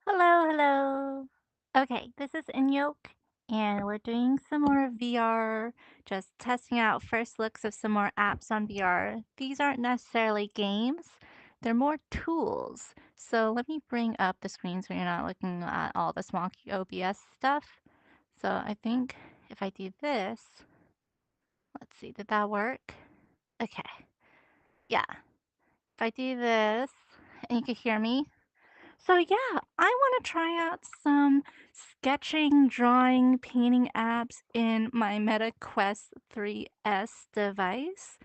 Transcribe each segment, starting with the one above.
Hello, hello. Okay, this is Inyok, and we're doing some more VR, just testing out first looks of some more apps on VR. These aren't necessarily games, they're more tools. So let me bring up the screen so you're not looking at all the smoky OBS stuff. So I think if I do this, let's see, did that work? Okay, yeah. If I do this, and you can hear me, so yeah, I want to try out some sketching, drawing, painting apps in my Meta Quest 3S device.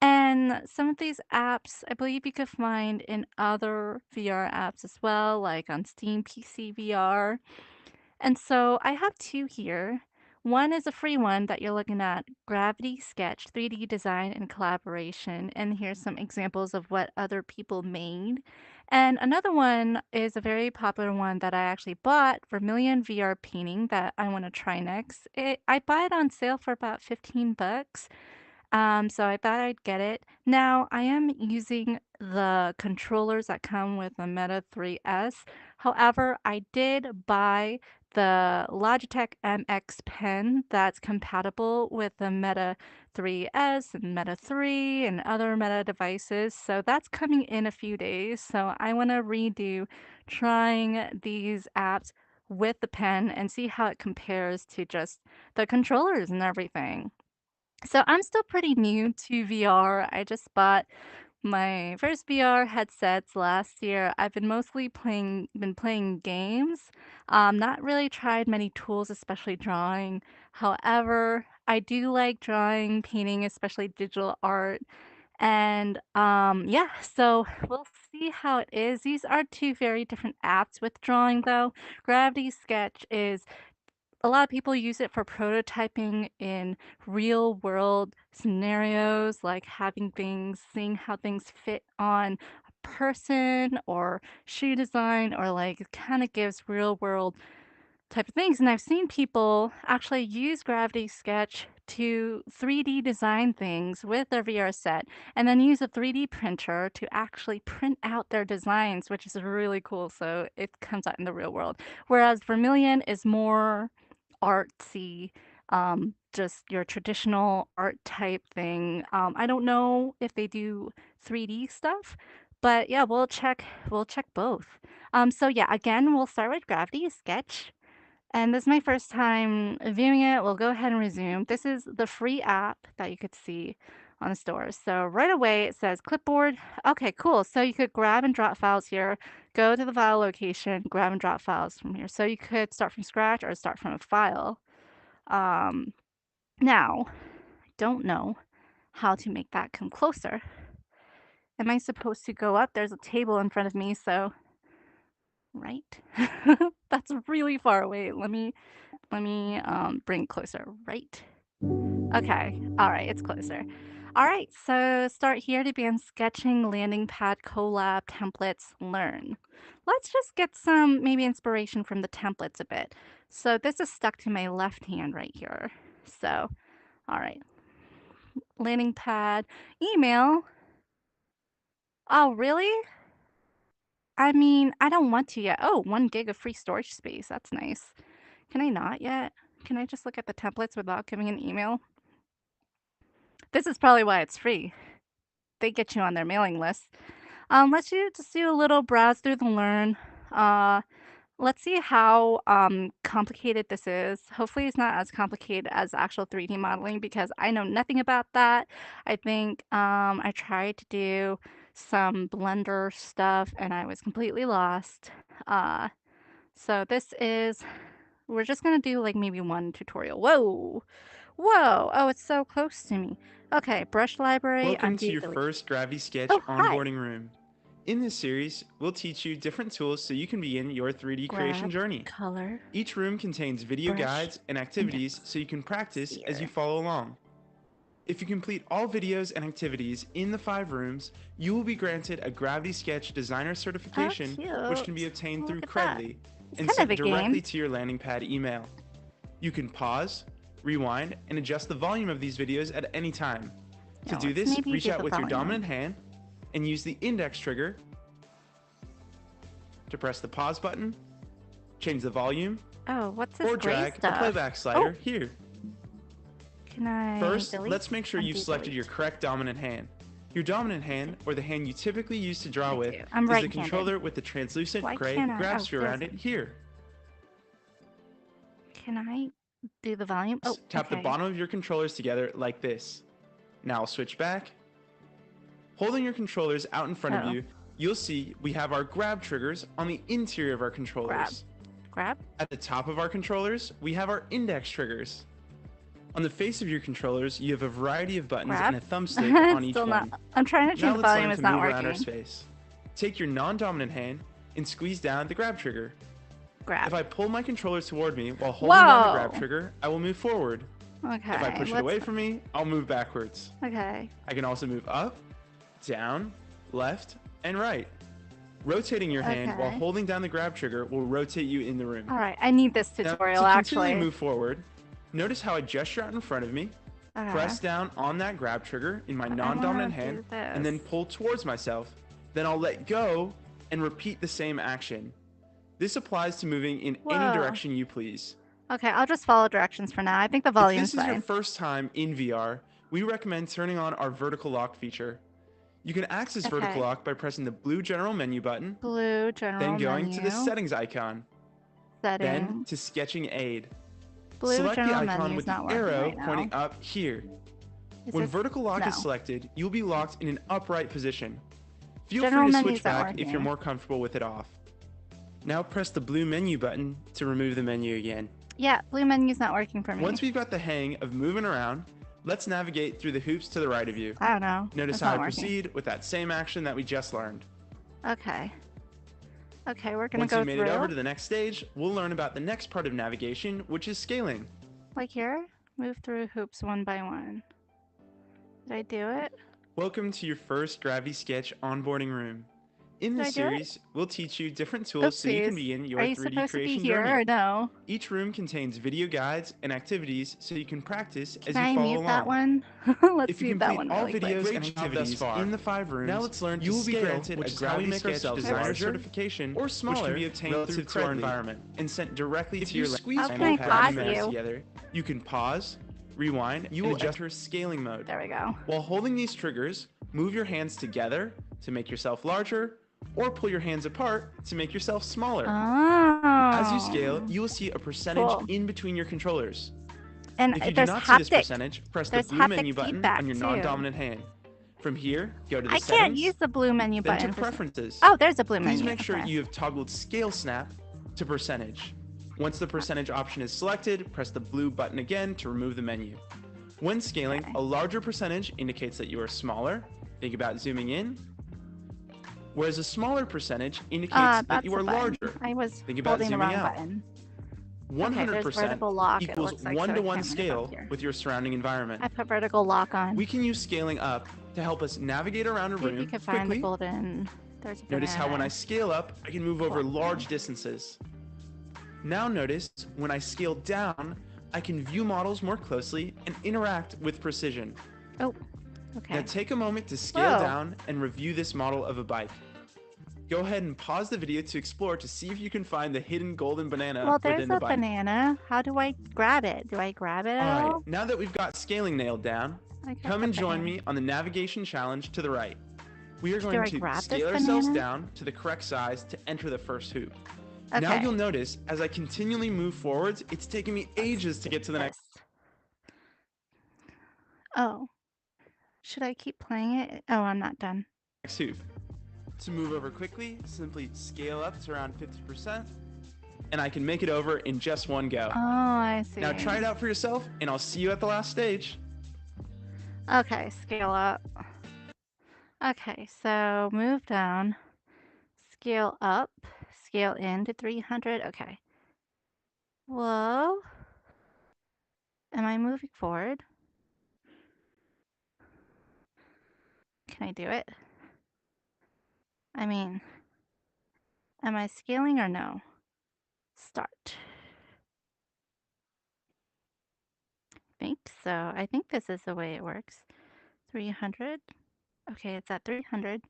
And some of these apps, I believe you could find in other VR apps as well, like on Steam PC VR. And so I have two here. One is a free one that you're looking at, Gravity Sketch 3D design and collaboration. And here's some examples of what other people made. And another one is a very popular one that I actually bought, Vermillion VR painting that I want to try next. I bought it on sale for about 15 bucks. So I thought I'd get it. Now, I am using the controllers that come with the Meta 3S. However, I did buy the Logitech MX pen that's compatible with the Meta 3S and Meta 3 and other Meta devices. So that's coming in a few days. So I want to redo trying these apps with the pen and see how it compares to just the controllers and everything. So I'm still pretty new to VR. I just bought my first VR headsets last year. I've been mostly playing games. Not really tried many tools, especially drawing. However, I do like drawing, painting, especially digital art. And yeah, so we'll see how it is. These are two very different apps with drawing though. Gravity Sketch is a lot of people use it for prototyping in real world scenarios, like having things, seeing how things fit on a person or shoe design, or like it kind of gives real world type of things. And I've seen people actually use Gravity Sketch to 3D design things with their VR set and then use a 3D printer to actually print out their designs, which is really cool. So it comes out in the real world. Whereas Vermilion is more artsy, just your traditional art type thing. I don't know if they do 3D stuff, but yeah, we'll check both. So yeah, again, we'll start with Gravity Sketch. And this is my first time viewing it. We'll go ahead and resume. This is the free app that you could see on the store. So right away it says clipboard. Okay, cool. So you could grab and drop files here, go to the file location, grab and drop files from here. So you could start from scratch or start from a file. Um, Now, I don't know how to make that come closer. Am I supposed to go up? There's a table in front of me, so right? That's really far away. Let me bring it closer. Right. Okay. All right. It's closer. All right. So start here to begin sketching landing pad collab templates. Learn. Let's just get some maybe inspiration from the templates a bit. So this is stuck to my left hand right here. So, all right. Landing pad, email. Oh, really? I mean, I don't want to yet. Oh, 1 gig of free storage space. That's nice. Can I not yet? Can I just look at the templates without giving an email? This is probably why it's free. They get you on their mailing list. Let's just do a little browse through the learn. Uh, let's see how complicated this is. Hopefully, it's not as complicated as actual 3D modeling because I know nothing about that. I think I tried to do some Blender stuff and I was completely lost. Uh, so this is, we're just gonna do like maybe one tutorial. Whoa! Whoa! Oh, it's so close to me. Okay, brush library. I'm Welcome to your really. first Gravity Sketch Oh, hi. onboarding room. In this series, we'll teach you different tools so you can begin your 3D creation Grab journey. color, Each room contains video brush, guides and activities index, so you can practice as you sphere. follow along. If you complete all videos and activities in the 5 rooms, you will be granted a Gravity Sketch Designer Oh, certification which can be cute. obtained through Look at that. Credly It's and kind of sent a directly game. to your landing pad email. You can pause, rewind, and adjust the volume of these videos at any time. To Yeah, do let's this, maybe reach do out the with your volume. dominant hand and use the index trigger to press the pause button change the volume, Oh, what's this or gray drag the stuff? playback Oh, slider here. can I First, delete? let's make sure you've Undo, selected your delete. correct dominant hand. Your dominant Okay, hand, or the hand you typically use to draw I with, do. I'm is the right-handed. controller with the translucent Why gray can't I? grab Oh, sphere there's around it. it here. Can I do the volume? Oh, Tap the okay. bottom of your controllers together like this. Now I'll switch back. Holding your controllers out in front of Oh, you, you'll see we have our grab triggers on the interior of our grab. controllers. Grab? At the top of our controllers, we have our index triggers. On the face of your controllers, you have a variety of buttons Grab? and a thumbstick on It's each still not. one. I'm trying to Now change the let's volume. learn It's to not move around our working. space. Take your non-dominant hand and squeeze down the grab trigger. Grab. If I pull my controller toward me while holding down the grab Whoa! trigger, I will move forward. If I Okay, push it away from me, I'll move backwards. Okay. I can also move up, down, left, and right. Rotating your hand while Okay. holding down the grab trigger will rotate you in the room. Alright, I need this Now, tutorial to continue to actually. move forward, notice how I gesture out in front of me, Okay. press down on that grab trigger in my I non-dominant wanna hand, do this. and then pull towards myself. Then I'll let go and repeat the same action. This applies to moving in any Whoa. direction you please. Okay, I'll just follow directions for now. I think the If volume's this is your fine. first time in VR, we recommend turning on our vertical lock feature. You can access vertical Okay. lock by pressing the blue general menu button, Blue general then going menu. to the settings icon, then Settings. to sketching aid. Blue Select the general icon menu's with the not working arrow right now. pointing up here. Is When this... vertical lock No. is selected, you'll be locked in an upright position. Feel General free to menu's switch not back if working. you're more comfortable with it off. Now press the blue menu button to remove the menu again. Yeah, blue menu's not working for me. Once we've got the hang of moving around, let's navigate through the hoops to the right of you. I don't know. Notice It's how not I working. proceed with that same action that we just learned. Okay. Okay, we're gonna Once go we made through. it over to the next stage, we'll learn about the next part of navigation, which is scaling. Like here? Move through hoops one by one. Did I do it? Welcome to your first Gravity Sketch onboarding room. In Did this I do it? series, we'll teach you different tools so you can Oopsies. begin your Are you 3D supposed to be creation here journey. or no? Each room contains video guides and activities so you can practice as Can you I follow mute that along. one? Let's If you mute that complete one all really quick. videos and activities in the 5 rooms, Now let's learn to you will be scale, granted which a is how we Gravity make Sketch ourselves designer larger certification, or which smaller can be obtained relative relative to our credibly. environment and sent directly If to you your squeeze How laptop can I and both pad pause buttons you? together. You can pause, rewind, You and will adjust her scaling mode. There we go. While holding these triggers, move your hands together to make yourself larger, or pull your hands apart to make yourself smaller. Oh. As you scale, you will see a percentage Cool. in between your controllers. And If you do there's not see this haptic. percentage, press the There's blue haptic menu button feedback, on your too. non-dominant hand. From here, go to the I settings, can't use the blue menu then button to for... preferences. Oh, there's a blue Please menu. make sure Okay. you have toggled scale snap to percentage. Once the percentage option is selected, press the blue button again to remove the menu. When scaling, Okay. a larger percentage indicates that you are smaller. Think about zooming in. Whereas a smaller percentage indicates that That's you the are button. larger. I was Think about holding the zooming wrong out. button. 100% there's vertical lock, it equals looks like, so I 1-to-1 can't move up scale here. with your surrounding environment. I put vertical lock on. We can use scaling up to help us navigate around a See if you room can find the quickly. golden... There's a Notice how when I banana. scale up, I can move over Cool. large distances. Now notice when I scale down, I can view models more closely and interact with precision. Oh, okay. Now take a moment to scale Whoa. down and review this model of a bike. Go ahead and pause the video to explore to see if you can find the hidden golden banana Well, there's within the a bike. banana. How do I grab it? Do I grab it at all? Alright, now that we've got scaling nailed down, I got come the and join banana. me on the navigation challenge to the right. We are Do going I to grab this scale ourselves banana? down to the correct size to enter the first hoop. Okay. Now you'll notice as I continually move forwards, it's taking me ages to get to the next This. Oh. Should I keep playing it? Oh, I'm not done. hoop. To move over quickly, simply scale up to around 50%, and I can make it over in just one go. Oh, I see. Now try it out for yourself, and I'll see you at the last stage. Okay, scale up. Okay, so move down. Scale up. Scale in to 300. Okay. Whoa. Am I moving forward? Can I do it? I mean, am I scaling or no? Start. I think so. I think this is the way it works. 300. Okay, it's at 300.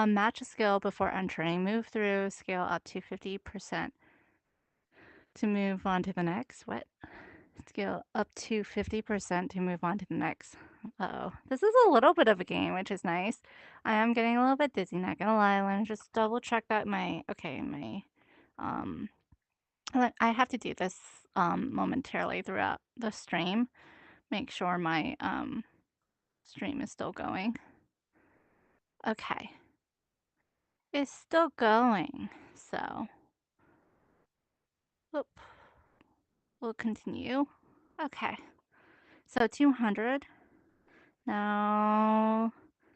Match a skill before entering. Move through scale up to 50% to move on to the next. What? Scale up to 50% to move on to the next. Uh-oh. This is a little bit of a game, which is nice. I am getting a little bit dizzy, not gonna lie. Let me just double check that um, I have to do this, momentarily throughout the stream. Make sure my, stream is still going. Okay. It's still going, so. Oop. We'll continue. Okay. So 200. Now,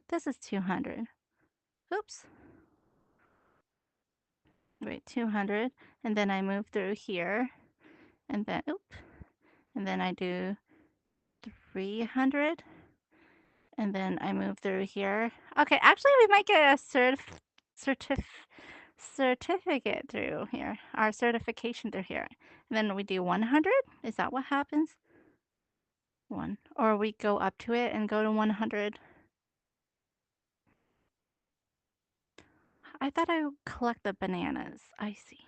this is 200. Oops. Wait, 200. And then I move through here. And then, and then I do 300. And then I move through here. Okay, actually, we might get a certificate through here. Our certification through here. And then we do 100. Is that what happens? 1. Or we go up to it and go to 100. I thought I would collect the bananas. I see.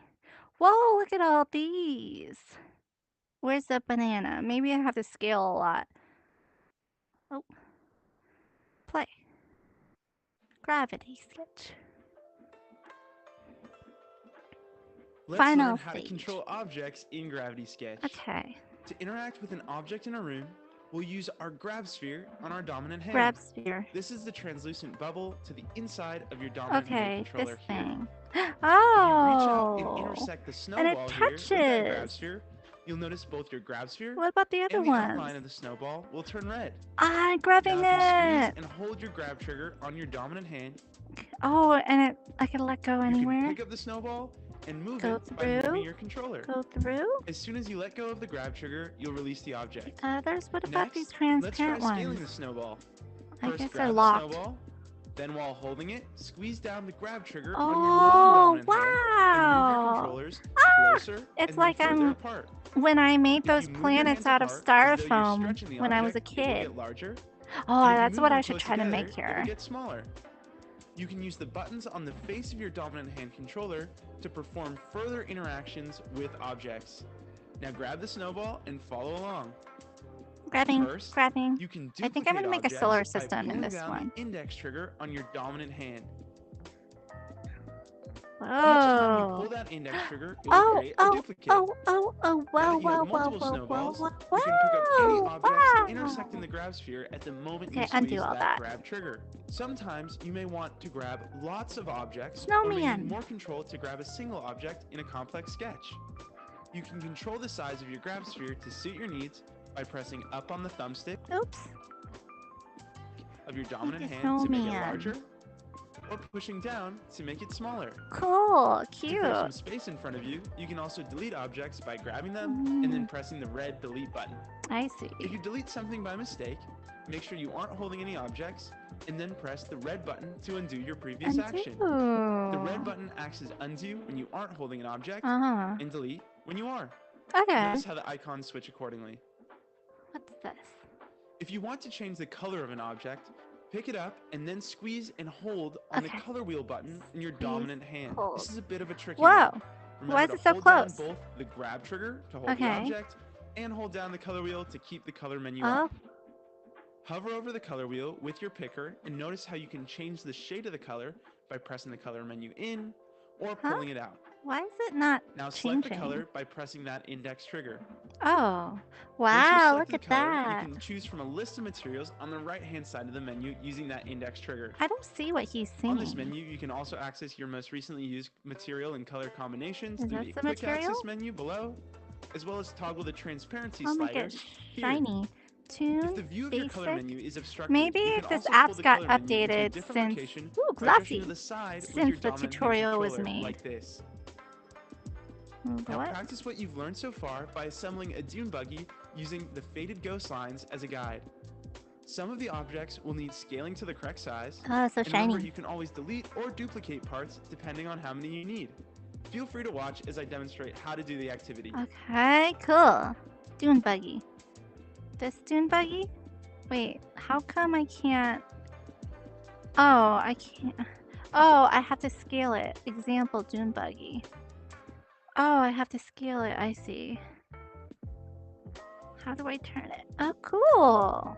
Whoa, look at all these. Where's the banana? Maybe I have to scale a lot. Oh. Play. Gravity sketch. Let's learn Final how to stage. control objects in Gravity Sketch. Okay. To interact with an object in a room, we'll use our grab sphere on our dominant hand. Grab sphere. This is the translucent bubble to the inside of your dominant hand controller this here. thing. If you reach out and Oh. intersect the And it snowball here with that grab touches. sphere, you'll notice both your grab sphere What about the other and the ones? outline of the snowball will turn red. I'm grabbing Now, if you it. squeeze and hold your grab trigger on your dominant hand, Oh, and I can let go you anywhere. can pick up the snowball and move Go it by moving your controller. Go through. As soon as you let go of the grab trigger, you'll release the object. Others? What about these Next, transparent let's try scaling ones? the snowball. I First, guess grab they're the locked. snowball. Then, while holding it, squeeze down the grab trigger Oh, on your non-dominant hand and move your wow. controllers closer It's and like then further apart. when I made If those you move your planets hands out of apart, as though you're styrofoam stretching the when I was a object, it will kid. get larger. Oh, And if you that's move what them I should close try to together, make it here. will get smaller. You can use the buttons on the face of your dominant hand controller to perform further interactions with objects. Now grab the snowball and follow along. Grabbing. You can I think I'm duplicate gonna make a objects solar by system in pulling this down one. the index trigger on your dominant hand. Each time you pull Oh. that index trigger, it will create a duplicate. Wow, Now that you have multiple snowballs, you can pick up any objects intersecting the grab sphere at the moment you squeeze that grab trigger. Sometimes you may want to grab lots of objects, or may need more control to grab a single object in a complex sketch. You can control the size of your grab sphere to suit your needs by pressing up on the thumbstick of your dominant hand to make it larger, or pushing down to make it smaller. Cool, To clear some space in front of you, you can also delete objects by grabbing them and then pressing the red delete button. I see. If you delete something by mistake, make sure you aren't holding any objects, and then press the red button to undo your previous action. The red button acts as undo when you aren't holding an object, and delete when you are. Okay. Notice how the icons switch accordingly. What's this? If you want to change the color of an object, pick it up and then squeeze and hold on the color wheel button in your dominant hand. This is a bit of a tricky one. Remember Why is to it so hold close? down both the grab trigger to hold the object and hold down the color wheel to keep the color menu up. Hover over the color wheel with your picker and notice how you can change the shade of the color by pressing the color menu in or pulling it out. Why is it not Now select the color by pressing that index trigger. Oh, Once you've wow, selected look the at color, that. you can choose from a list of materials on the right-hand side of the menu using that index trigger. I don't see what he's On this singing. menu, you can also access your most recently used material and color combinations Is through that the the quick material? access menu below, as well as toggle the transparency I'll make slider it here. shiny. If Tune, the view of your color basic. menu is obstructed, Maybe you if can this also pull app's the got color menu into a updated different since location ooh, by pushing glossy to the side with since your the dominant hand tutorial was controller, made. like this. Now What? practice what you've learned so far by assembling a dune buggy using the faded ghost lines as a guide. Some of the objects will need scaling to the correct size. Oh, so And remember, shiny. you can always delete or duplicate parts depending on how many you need. Feel free to watch as I demonstrate how to do the activity. Okay, cool. Dune buggy. This dune buggy? Wait, how come I can't? Oh, I can't. Oh, I have to scale it. Example, dune buggy. Oh, I have to scale it. I see. How do I turn it? Oh, cool.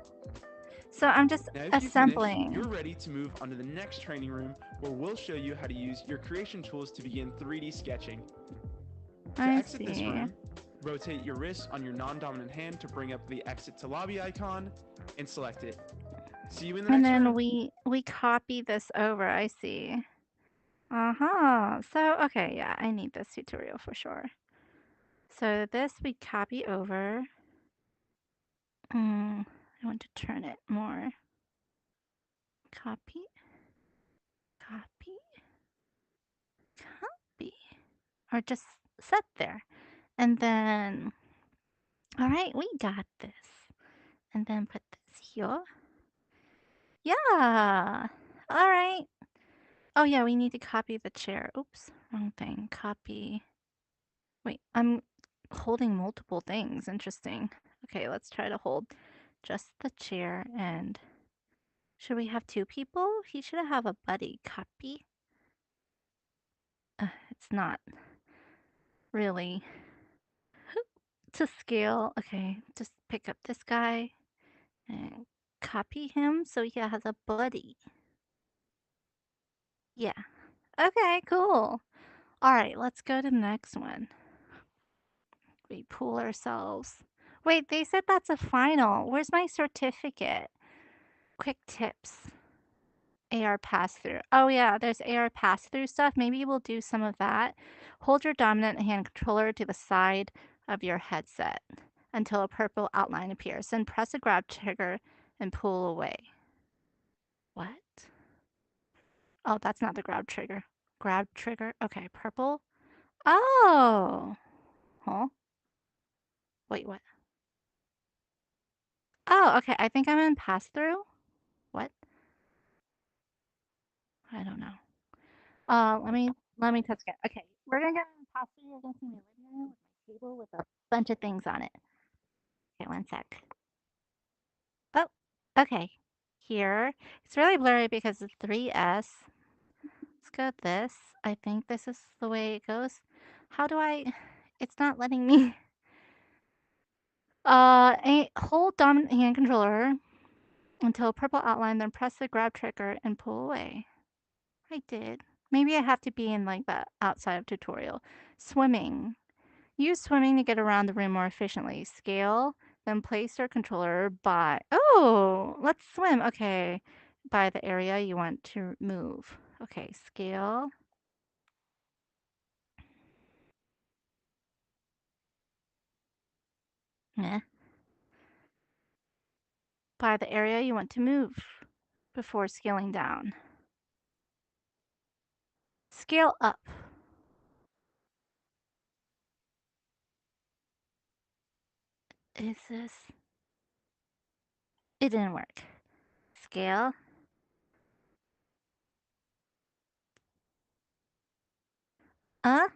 So I'm just Now, if you finish, assembling. you're ready to move on to the next training room where we'll show you how to use your creation tools to begin 3D sketching. To I exit this see. room, rotate your wrist on your non-dominant hand to bring up the exit to lobby icon and select it. See you in the And next then room. we copy this over. I see. Uh-huh. So, okay, yeah, I need this tutorial for sure. So this we copy over. I want to turn it more. Copy, copy, copy. Or just set there. And then, all right, we got this. And then put this here. Yeah. All right. Oh, yeah, we need to copy the chair. Oops, wrong thing. Copy. Wait, I'm holding multiple things. Interesting. Okay, let's try to hold just the chair. And should we have two people? He should have a buddy. Copy. It's not really to scale. Okay, just pick up this guy and copy him so he has a buddy. Yeah. Okay, cool. All right, let's go to the next one. We pull ourselves. Wait, they said that's a final. Where's my certificate? Quick tips. AR pass through. Oh, yeah, there's AR pass through stuff. Maybe we'll do some of that. Hold your dominant hand controller to the side of your headset until a purple outline appears. Then press the grab trigger and pull away. What? Oh, that's not the grab trigger. Grab trigger. Okay, purple. Oh. Huh? Wait, what? Oh, okay. I think I'm in pass through. What? I don't know. Let me test again. Okay, we're gonna go pass through. You're gonna see my living room with my table with a bunch of things on it. Okay, one sec. Oh, okay. Here, it's really blurry because it's 3S. Let's go this. I think this is the way it goes. How do I? It's not letting me. Hold dominant hand controller until a purple outline, then press the grab trigger and pull away. I did. Maybe I have to be in like the outside of tutorial. Swimming. Use swimming to get around the room more efficiently. Scale, then place your controller by. Oh, let's swim. Okay. By the area you want to move. Okay, scale. Eh. By the area you want to move before scaling down. Scale up. Is this. It didn't work. Scale. Uh?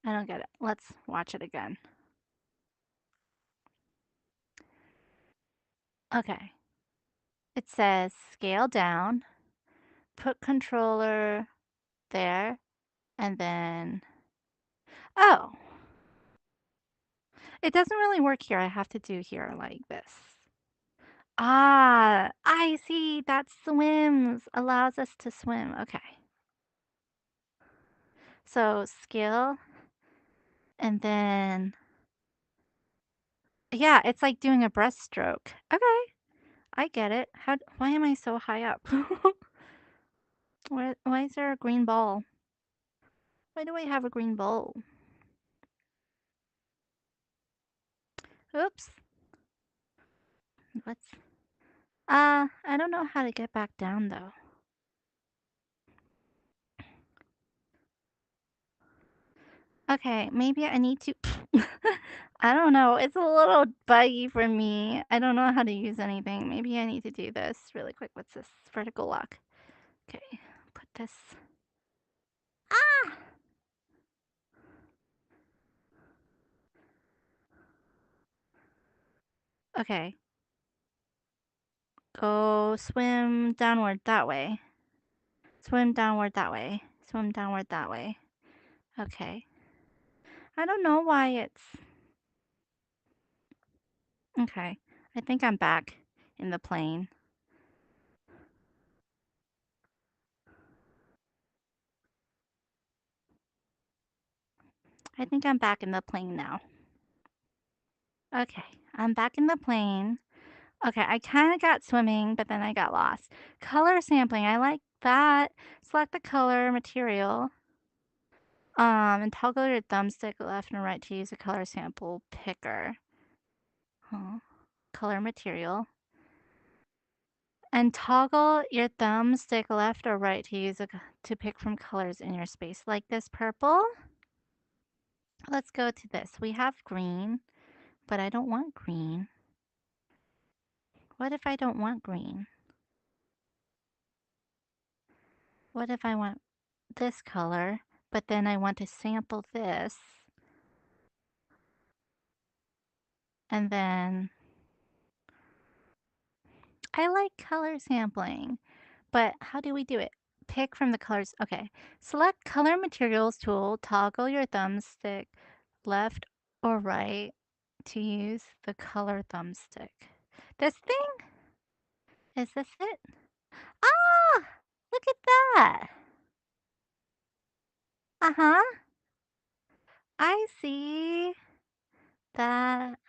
I don't get it. Let's watch it again. Okay. It says scale down, put controller there, and then. Oh, it doesn't really work here. I have to do here like this. Ah, I see. That swims, allows us to swim. Okay. So skill, and then, yeah, it's like doing a breaststroke. Okay, I get it. Why am I so high up? Why is there a green ball? Why do I have a green ball? Oops. What's, I don't know how to get back down though. Okay, maybe I need to. I don't know. It's a little buggy for me. I don't know how to use anything. Maybe I need to do this really quick. What's this? Vertical lock. Okay, put this. Ah! Okay. Go swim downward that way. Swim downward that way. Swim downward that way. Okay. I don't know why it's... Okay. I think I'm back in the plane. I think I'm back in the plane now. Okay. I'm back in the plane. Okay, I kind of got swimming, but then I got lost. Color sampling, I like that. Select the color material. And toggle your thumbstick left and right to use a color sample picker. Huh. Color material. And toggle your thumbstick left or right to to pick from colors in your space. Like this purple. Let's go to this. We have green, but I don't want green. What if I don't want green? What if I want this color, but then I want to sample this? And then I like color sampling, but how do we do it? Pick from the colors. Okay. Select color materials tool, toggle your thumbstick left or right to use the color thumbstick. This thing? Is this it? Ah! Look at that! Uh-huh. I see that.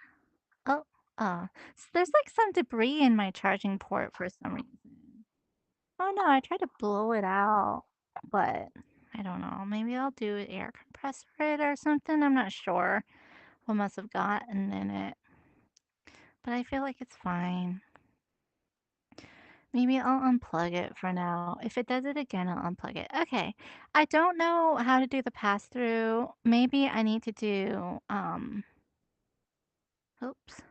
Oh, there's like some debris in my charging port for some reason. Oh no, I tried to blow it out, but I don't know. Maybe I'll do an air compressor it or something. I'm not sure what must have gotten in it, but I feel like it's fine. Maybe I'll unplug it for now. If it does it again, I'll unplug it. Okay. I don't know how to do the pass through. Maybe I need to do, oops.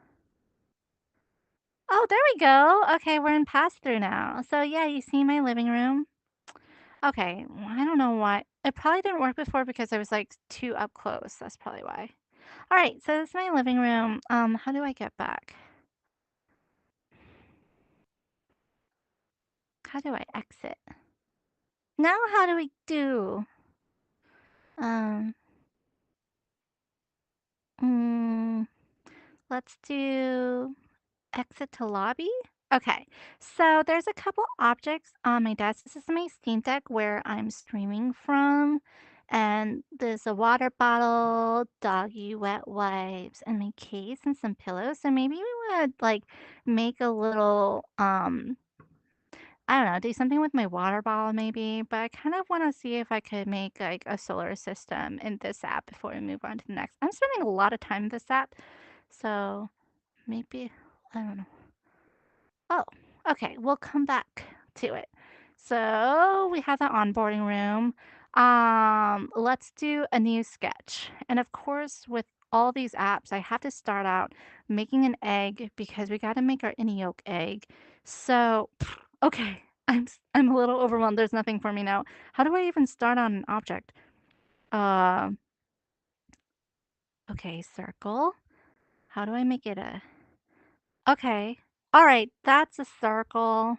Oh, there we go. Okay, we're in pass through now. So yeah, you see my living room? Okay, I don't know why. It probably didn't work before because I was like too up close. That's probably why. All right, so this is my living room. How do I get back? How do I exit? Now how do we do? Um, mm, let's do exit to lobby. Okay, so there's a couple objects on my desk. This is my Steam Deck where I'm streaming from. And there's a water bottle, doggy wet wipes, and my case and some pillows. So maybe we want to like make a little I don't know, do something with my water bottle maybe, but I kind of want to see if I could make like a solar system in this app before we move on to the next. I'm spending a lot of time in this app, so maybe I don't know. Oh, okay. We'll come back to it. So we have the onboarding room. Let's do a new sketch. And of course, with all these apps, I have to start out making an egg because we got to make our inner yolk egg. So, okay. I'm a little overwhelmed. There's nothing for me now. How do I even start on an object? Uh, okay, circle. How do I make it a... Okay. All right, that's a circle.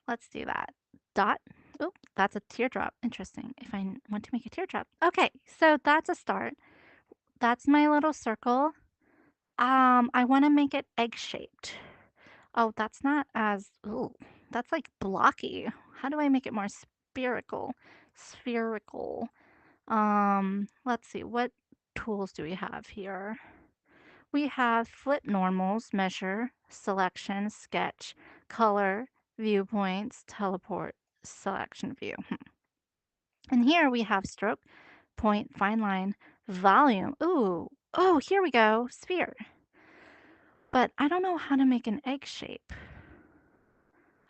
Let's do that. Dot. Oh, that's a teardrop. Interesting. If I want to make a teardrop. Okay, so that's a start. That's my little circle. I want to make it egg-shaped. Oh, that's not as... Ooh, that's like blocky. How do I make it more spherical? Spherical. Let's see. What tools do we have here? We have flip normals, measure, selection, sketch, color, viewpoints, teleport, selection view. And here we have stroke, point, fine line, volume. Ooh, oh, here we go, sphere. But I don't know how to make an egg shape.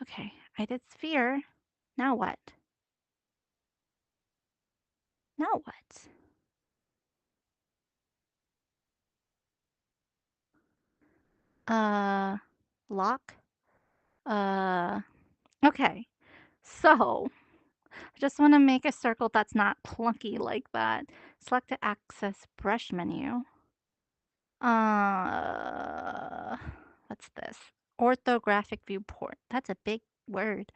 Okay, I did sphere. Now what? Now what? Uh, lock? Uh, okay. So, I just want to make a circle that's not clunky like that. Select the access brush menu. Uh, what's this? Orthographic viewport. That's a big word.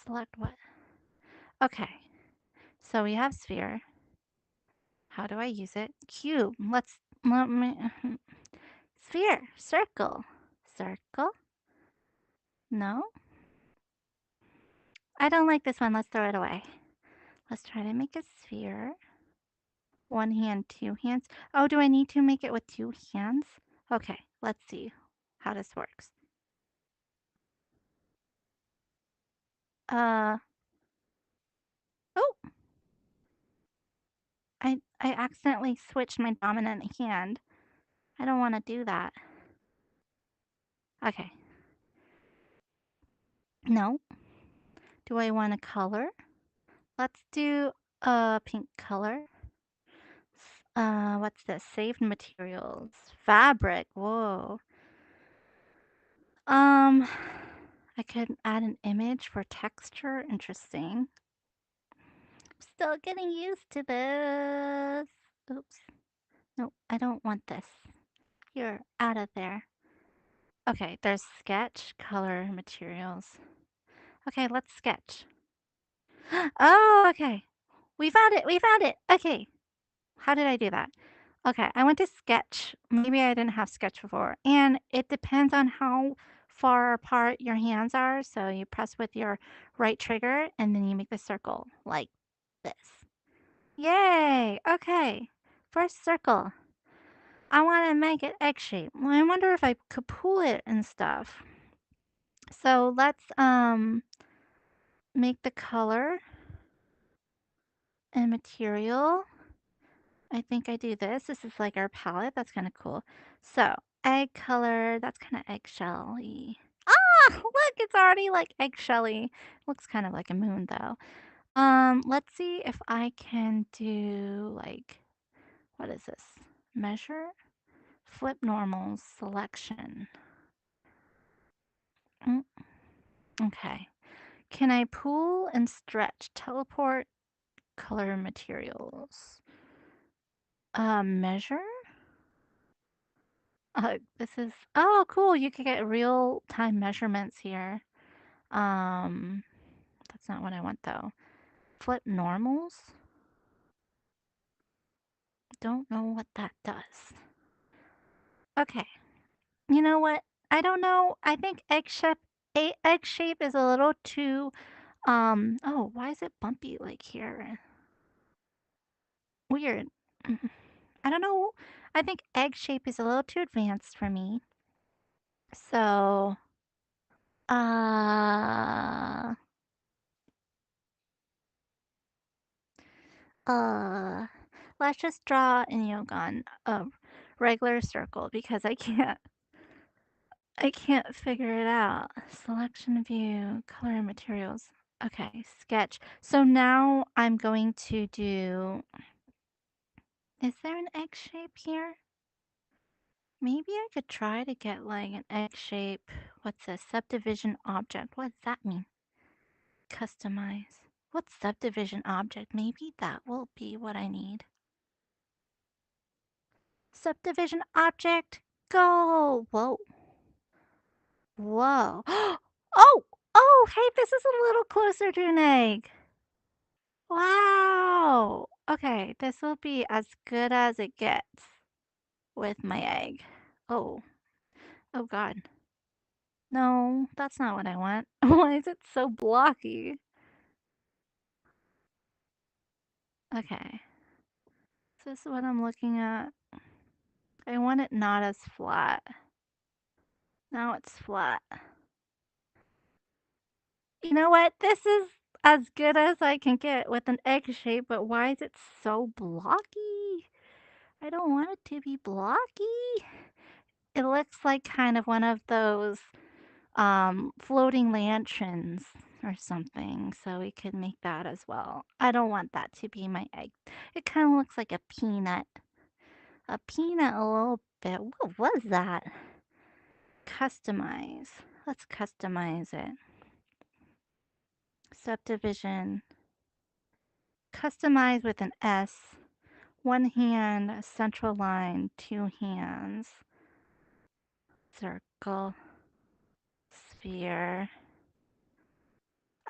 Select what? Okay. So we have sphere. How do I use it? Cube. Let me sphere. Circle. Circle. No. I don't like this one. Let's throw it away. Let's try to make a sphere. One hand, two hands. Oh, do I need to make it with two hands? Okay, let's see how this works. Uh, oh, I accidentally switched my dominant hand. I don't want to do that. Okay. No. Do I want a color? Let's do a pink color. What's this? Saved materials. Fabric. Whoa. Um, I could add an image for texture. Interesting. Still getting used to this. Oops. No, I don't want this. You're out of there. Okay, there's sketch, color, materials. Okay, let's sketch. Oh, okay. We found it. We found it. Okay. How did I do that? Okay, I went to sketch. Maybe I didn't have sketch before. And it depends on how far apart your hands are. So you press with your right trigger and then you make the circle like this. Yay! Okay. First circle. I want to make it egg shape. Well, I wonder if I could pull it and stuff. So let's make the color and material. I think I do this. This is like our palette. That's kind of cool. So egg color. That's kind of eggshelly. Ah, look, it's already like eggshelly. Looks kind of like a moon though. Let's see if I can do like, what is this? Measure, flip normals, selection. Mm, okay. Can I pull and stretch, teleport, color materials? Measure? This is, oh, cool. You can get real time measurements here. Um, that's not what I want though. Flip normals? Don't know what that does. Okay. You know what? I don't know. I think egg shape is a little too, oh, why is it bumpy like here? Weird. I don't know. I think egg shape is a little too advanced for me. So, uh, uh, let's just draw in Yogan a regular circle because I can't figure it out. Selection view, color and materials. Okay, sketch. So now I'm going to do, is there an egg shape here? Maybe I could try to get like an egg shape. What's a subdivision object? What does that mean? Customize. What's subdivision object? Maybe that will be what I need. Subdivision object, go! Whoa. Whoa. Oh! Oh, hey, this is a little closer to an egg. Wow. Okay, this will be as good as it gets with my egg. Oh. Oh, God. No, that's not what I want. Why is it so blocky? Okay. Is this what I'm looking at? I want it not as flat. Now it's flat. You know what? This is as good as I can get with an egg shape, but why is it so blocky? I don't want it to be blocky. It looks like kind of one of those floating lanterns or something, so we could make that as well. I don't want that to be my egg. It kind of looks like a peanut. A peanut a little bit. What was that? Customize. Let's customize it. Subdivision. Customize with an S. One hand, central line, two hands. Circle. sphere.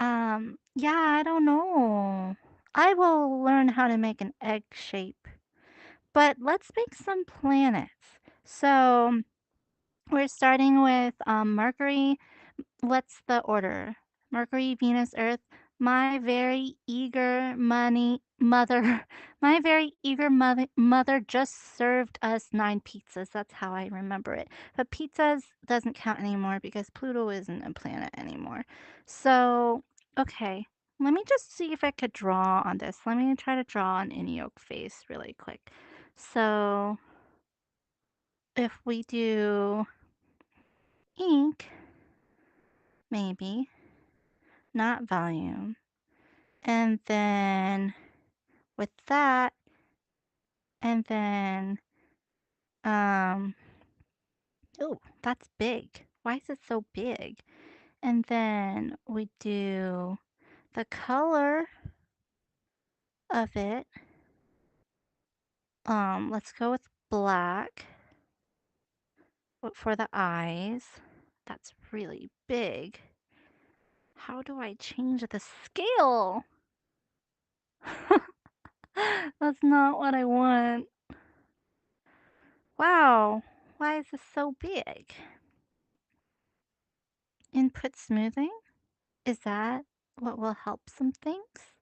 Yeah, I don't know. I will learn how to make an egg shape. But let's make some planets. So we're starting with Mercury. What's the order? Mercury, Venus, Earth. My very eager money mother, my very eager mother just served us 9 pizzas. That's how I remember it. But pizzas doesn't count anymore because Pluto isn't a planet anymore. So, okay. Let me just see if I could draw on this. Let me try to draw an Inyoke face really quick. So, if we do ink, maybe, not volume. And then with that, and then, um, oh, that's big. Why is it so big? And then we do the color of it. Let's go with black for the eyes. That's really big. How do I change the scale? That's not what I want. Wow, why is this so big? Input smoothing? Is that what will help some things?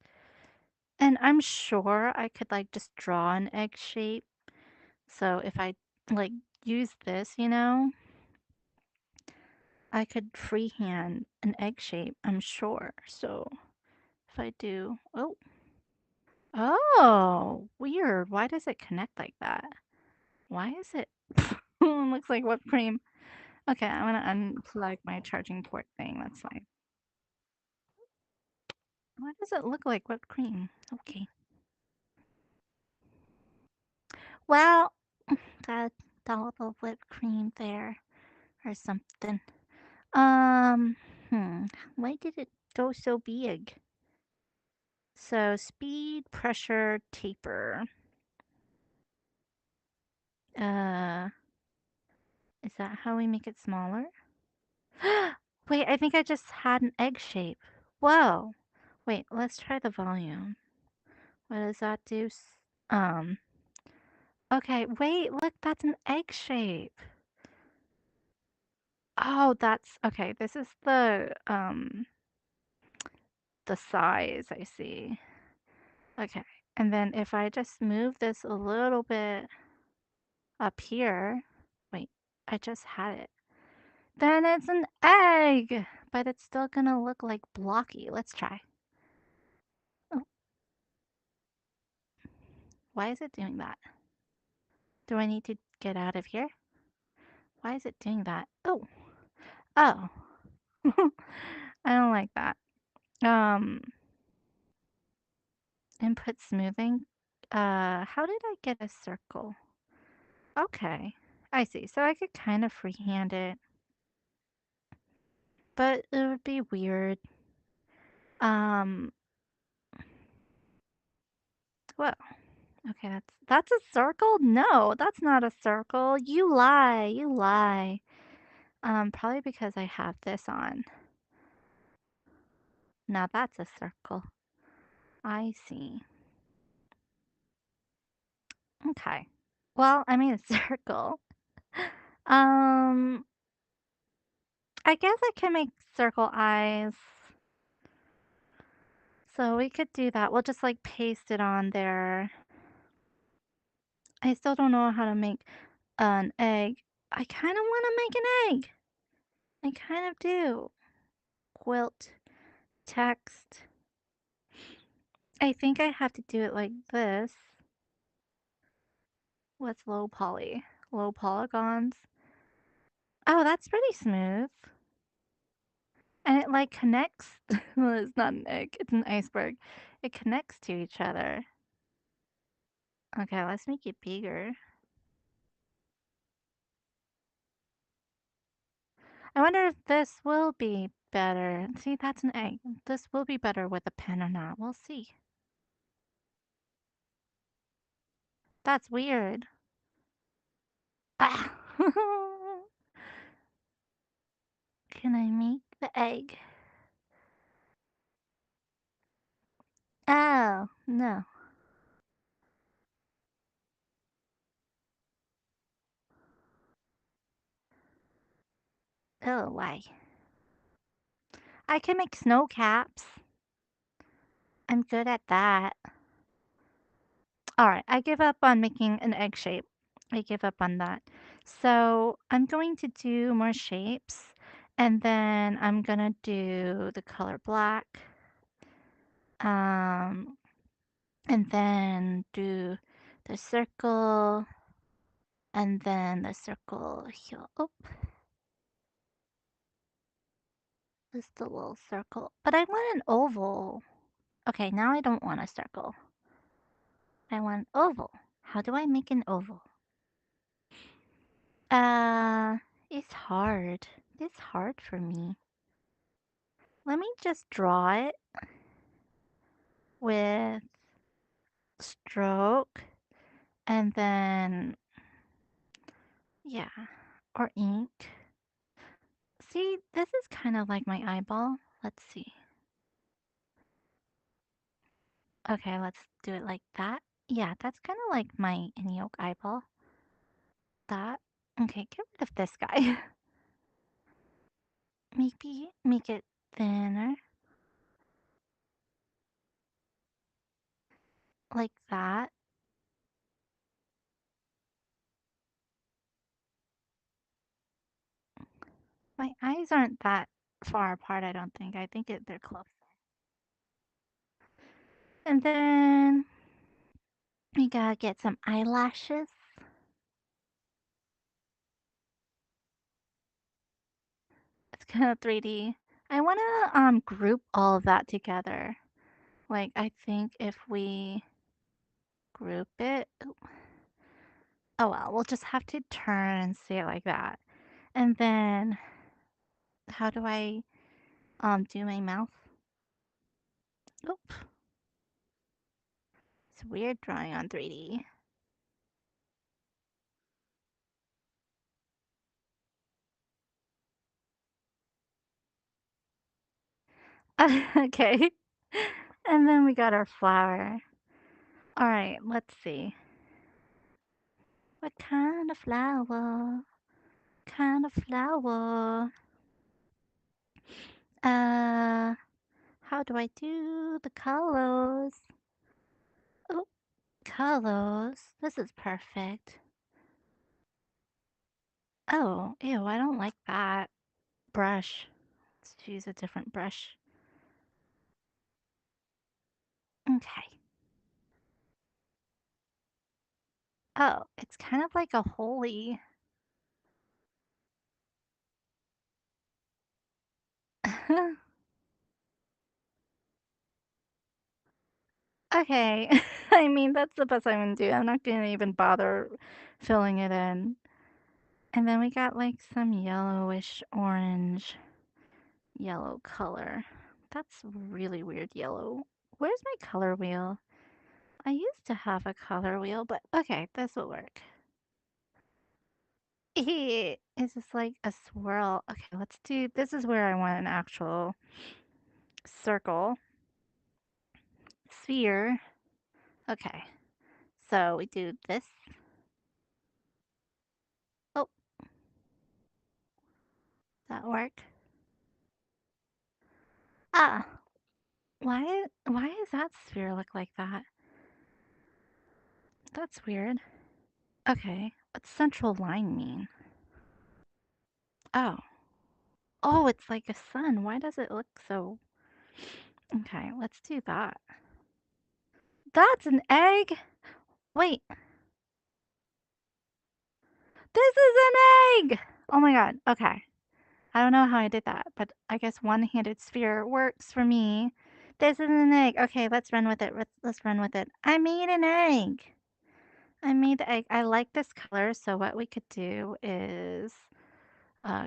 And I'm sure I could like just draw an egg shape. So if I like use this, I could freehand an egg shape, I'm sure. So if I do, oh, weird. Why does it connect like that? Why is it? Looks like whipped cream. Okay, I'm gonna unplug my charging port thing. That's fine. Why does it look like whipped cream? Okay. Well, got a little whipped cream there or something. Um, hmm. Why did it go so big? So speed, pressure, taper. Uh, is that how we make it smaller? Wait, I think I just had an egg shape. Whoa. Wait, let's try the volume. What does that do? Um, okay, wait, look, that's an egg shape. Oh, that's okay. This is the size I see. Okay. And then if I just move this a little bit up here, wait, I just had it. Then it's an egg, but it's still gonna look like blocky. Let's try. Oh, why is it doing that? Do I need to get out of here? Why is it doing that? Oh, oh. I don't like that. Um, input smoothing. How did I get a circle? Okay, I see. So I could kind of freehand it, but it would be weird. Um, well, okay, that's a circle? No, that's not a circle. You lie, you lie. Probably because I have this on. Now that's a circle. I see. Okay. Well, I made a circle. Um, I guess I can make circle eyes. So we could do that. We'll just like paste it on there. I still don't know how to make an egg. I kind of want to make an egg. I kind of do. Quilt, text. I think I have to do it like this. What's low poly? Low polygons. Oh, that's pretty smooth. And it like connects. Well, it's not an egg, it's an iceberg. It connects to each other. Okay, let's make it bigger. I wonder if this will be better. See, that's an egg. This will be better with a pen or not. We'll see. That's weird. Ah! can I make the egg? Oh, no. Oh, why? I can make snow caps. I'm good at that. Alright, I give up on making an egg shape. I give up on that. So I'm going to do more shapes, and then I'm gonna do the color black. Um, and then do the circle, and then the circle here. Oh, just a little circle. But I want an oval. Okay, now I don't want a circle. I want oval. How do I make an oval? Uh, it's hard. It's hard for me. Let me just draw it with stroke and then, yeah, or ink. See, this is kind of like my eyeball. Let's see. Okay, let's do it like that. Yeah, that's kind of like my Inyoke eyeball. That. Okay, get rid of this guy. Maybe make it thinner. Like that. My eyes aren't that far apart, I don't think. I think they're close. And then we gotta get some eyelashes. It's kind of 3D. I want to group all of that together. Like I think if we group it, oh well, we'll just have to turn and see it like that. And then how do I do my mouth? Oop. It's weird drawing on 3D. Okay. And then we got our flower. All right, let's see. What kind of flower? Kind of flower? Uh, how do I do the colors? Oh, colors. This is perfect. Oh, ew, I don't like that. Brush. Let's use a different brush. Okay. Oh, it's kind of like a holy. Okay. I mean, that's the best I'm gonna do. I'm not gonna even bother filling it in. And then we got like some yellowish orange yellow color. That's really weird yellow. Where's my color wheel? I used to have a color wheel, but okay, this will work. It's just like a swirl. Okay, let's do, this is where I want an actual circle. Sphere. Okay, so we do this. Oh, that work? Ah, why does that sphere look like that? That's weird. Okay, what's central line mean? Oh. Oh, it's like a sun. Why does it look so... Okay, let's do that. That's an egg? Wait, this is an egg! Oh my god, okay. I don't know how I did that, but I guess one-handed sphere works for me. This is an egg. Okay, let's run with it. Let's run with it. I made an egg. I made the egg. I like this color, so what we could do is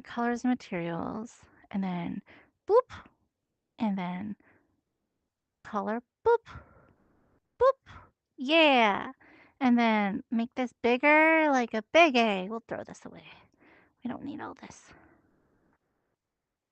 colors and materials, and then boop, and then color, boop, boop. Yeah. And then make this bigger, like a big A. We'll throw this away. We don't need all this.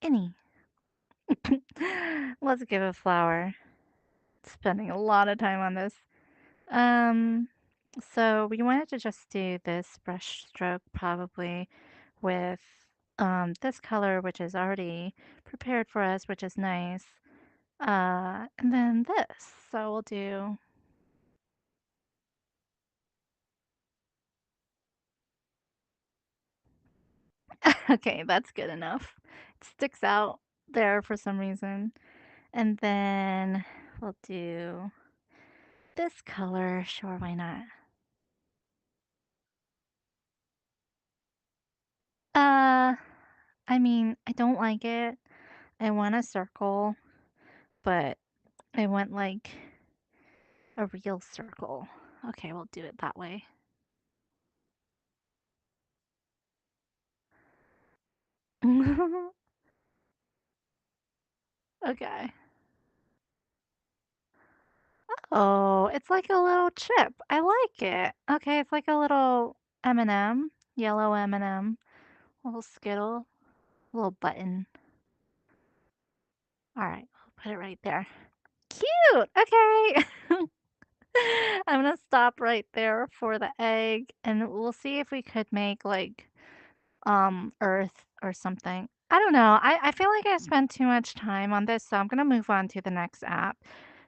Any. Let's give a flower. Spending a lot of time on this. Um, so we wanted to just do this brush stroke probably with this color, which is already prepared for us, which is nice. And then this. So we'll do. Okay, that's good enough. It sticks out there for some reason. And then we'll do this color. Sure, why not? Uh, I mean, I don't like it. I want a circle, but I want like a real circle. Okay, we'll do it that way. Okay. Oh, it's like a little chip. I like it. Okay, it's like a little M&M, yellow M&M, little Skittle, little button. All right, I'll put it right there. Cute. Okay. I'm gonna stop right there for the egg, and we'll see if we could make like Earth or something. I don't know. I feel like I spent too much time on this, so I'm gonna move on to the next app.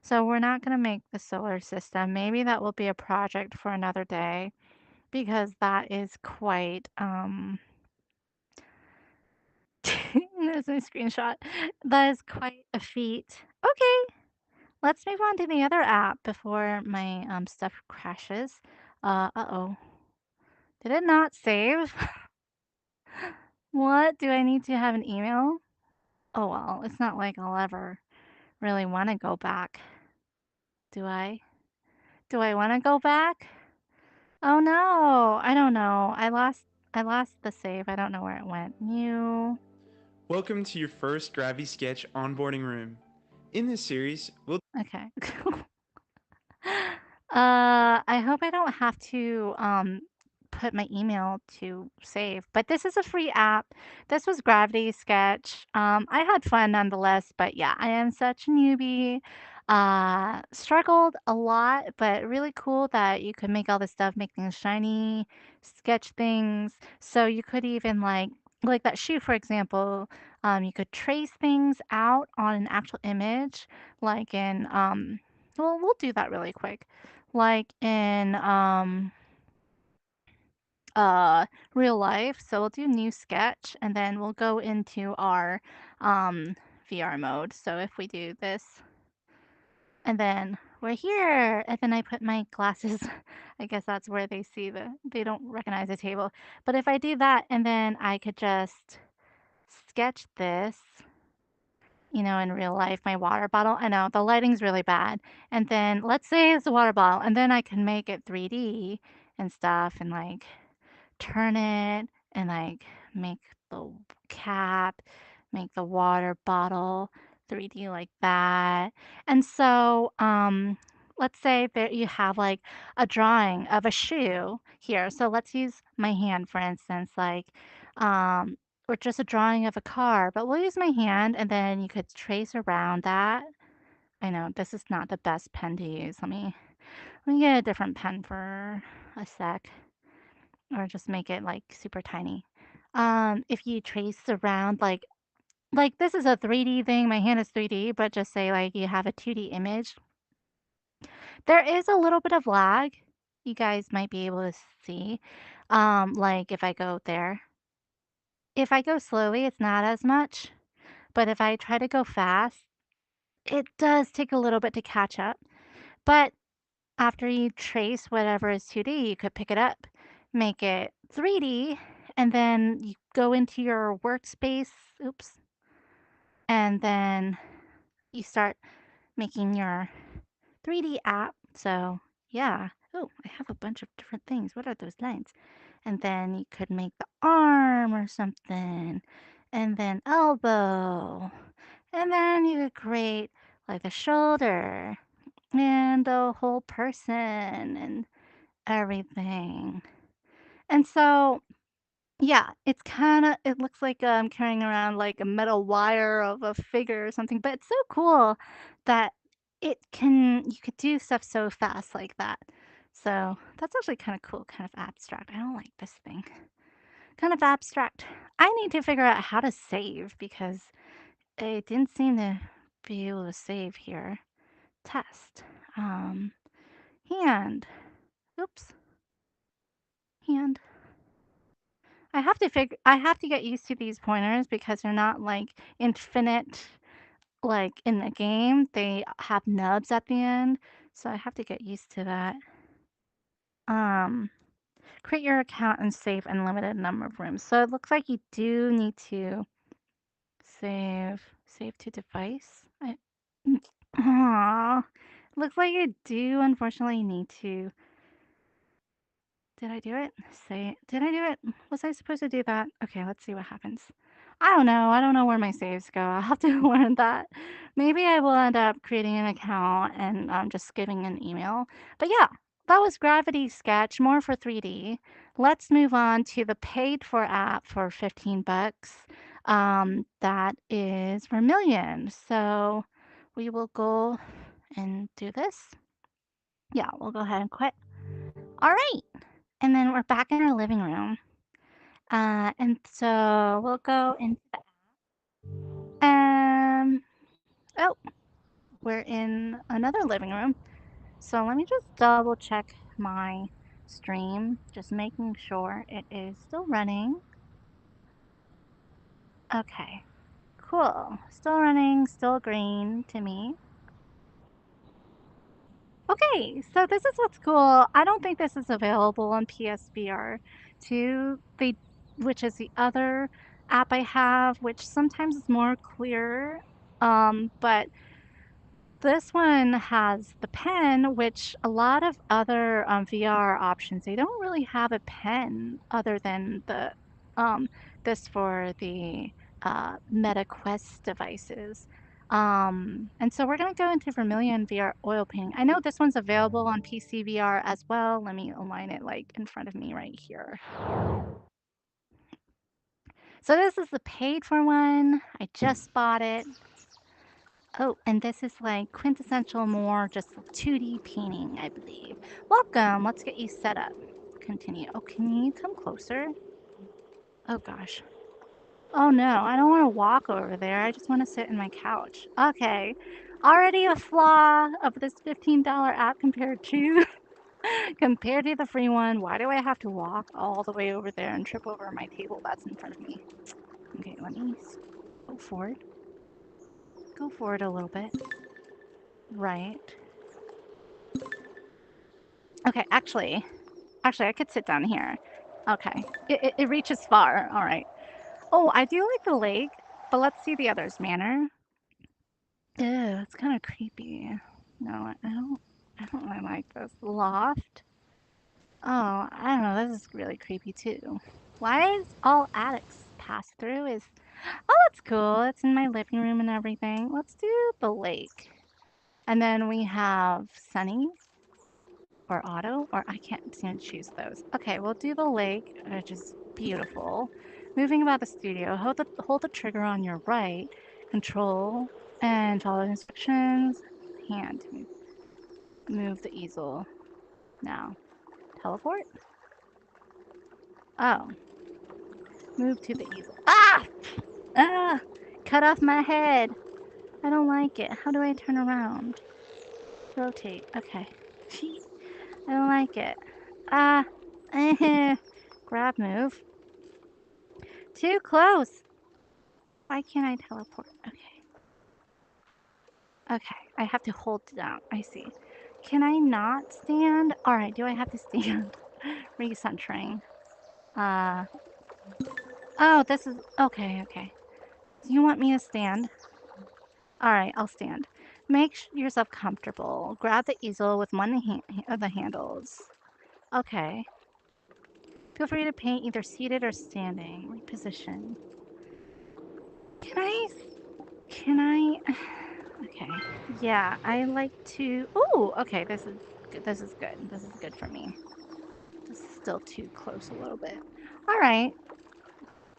So we're not gonna make the solar system. Maybe that will be a project for another day because that is quite there's my screenshot. That is quite a feat. Okay, let's move on to the other app before my stuff crashes. Uh-oh. Did it not save? What? Do I need to have an email? Oh well, it's not like I'll ever really want to go back. Do I? Do I want to go back? Oh no, I don't know. I lost the save. I don't know where it went. New. Welcome to your first Gravity Sketch onboarding room. In this series, we'll Okay. I hope I don't have to put my email to save. But this is a free app. This was Gravity Sketch. I had fun nonetheless, but yeah, I am such a newbie. Struggled a lot, but really cool that you could make all this stuff, make things shiny, sketch things. So you could even like that shoe, for example, you could trace things out on an actual image, like in well, we'll do that really quick. Like in real life. So we'll do new sketch and then we'll go into our um VR mode. So if we do this and then we're here and then I put my glasses, I guess that's where they don't recognize the table. But if I do that and then I could just sketch this, in real life, my water bottle. I know the lighting's really bad. And then let's say it's a water bottle, and then I can make it 3D and stuff and like turn it and like make the cap, make the water bottle 3D like that. And so, let's say that you have like a drawing of a shoe here. So let's use my hand for instance, like, um, or just a drawing of a car, but we'll use my hand and then you could trace around that. I know this is not the best pen to use. Let me get a different pen for a sec. Or just make it, like, super tiny. If you trace around, like, this is a 3D thing, my hand is 3D, but just say, like, you have a 2D image. There is a little bit of lag, you guys might be able to see, like, if I go there. If I go slowly, it's not as much, but if I try to go fast, it does take a little bit to catch up. But after you trace whatever is 2D, you could pick it up, make it 3D, and then you go into your workspace, oops, and then you start making your 3D app. So, yeah. Oh, I have a bunch of different things. What are those lines? And then you could make the arm or something, and then elbow, and then you could create like the shoulder and the whole person and everything. And so Yeah, it's kinda it looks like I'm carrying around, like, a metal wire of a figure or something, but it's so cool that you could do stuff so fast like that. So, that's actually kinda cool, kind of abstract. I don't like this thing. Kind of abstract. I need to figure out how to save because it didn't seem to be able to save here. Test. Um, hand. Oops, hand. I have to get used to these pointers because they're not, like, infinite, like, in the game. They have nubs at the end, so I have to get used to that. Um, create your account and save unlimited number of rooms. So it looks like you do need to save to device. Aw, looks like you do unfortunately need to did I do it? Did I do it? Was I supposed to do that? Okay, let's see what happens. I don't know. I don't know where my saves go. I'll have to learn that. Maybe I will end up creating an account and just giving an email. But yeah, that was Gravity Sketch, more for 3D. Let's move on to the paid for app for 15 bucks. That is Vermillion. So we will go and do this. Yeah, we'll go ahead and quit. All right. And then we're back in our living room. And so we'll go into oh, we're in another living room. So let me just double check my stream, just making sure it is still running. Okay, cool. Still running, still green to me. Okay, so this is what's cool. I don't think this is available on PSVR 2, which is the other app I have, which sometimes is more clear. But this one has the pen, which a lot of other VR options, they don't really have a pen other than the um, this for the Meta Quest devices. And so we're gonna go into Vermilion VR oil painting. I know this one's available on PC VR as well. Let me align it like in front of me right here. So this is the paid for one. I just bought it. Oh, and this is like quintessential more just 2D painting, I believe. Welcome. Let's get you set up. Continue. Oh, can you come closer? Oh gosh. Oh no, I don't want to walk over there. I just want to sit in my couch. Okay. Already a flaw of this $15 app compared to the free one. Why do I have to walk all the way over there and trip over my table that's in front of me? Okay, let me go forward. Go forward a little bit. Right. Okay, actually, I could sit down here. Okay. It reaches far. All right. Oh, I do like the lake, but let's see the others. Manor. Ew, it's kind of creepy. No, I don't really like this. Loft. Oh, I don't know. This is really creepy too. Why is all attics pass through? Oh, that's cool. It's in my living room and everything. Let's do the lake. And then we have Sunny. Or auto, or I can't seem to choose those. Okay, we'll do the lake, which is beautiful. Moving about the studio, hold the trigger on your right, control, and follow the instructions. Hand, move the easel. Now, teleport? Oh, move to the easel. Ah! Ah! Cut off my head. I don't like it. How do I turn around? Rotate. Okay. I don't like it. Ah! Grab move. Too close. Why can't I teleport? Okay. Okay. I have to hold down. I see. Can I not stand? Alright, do I have to stand? Recentering. Uh. Oh, this is. Okay, okay. Do you want me to stand? Alright, I'll stand. Make yourself comfortable. Grab the easel with one of the handles. Okay. Feel free to paint either seated or standing. Reposition. Can I? Can I? Okay. Yeah, I like to. Ooh, okay. This is good. This is good. This is good for me. This is still too close a little bit. All right.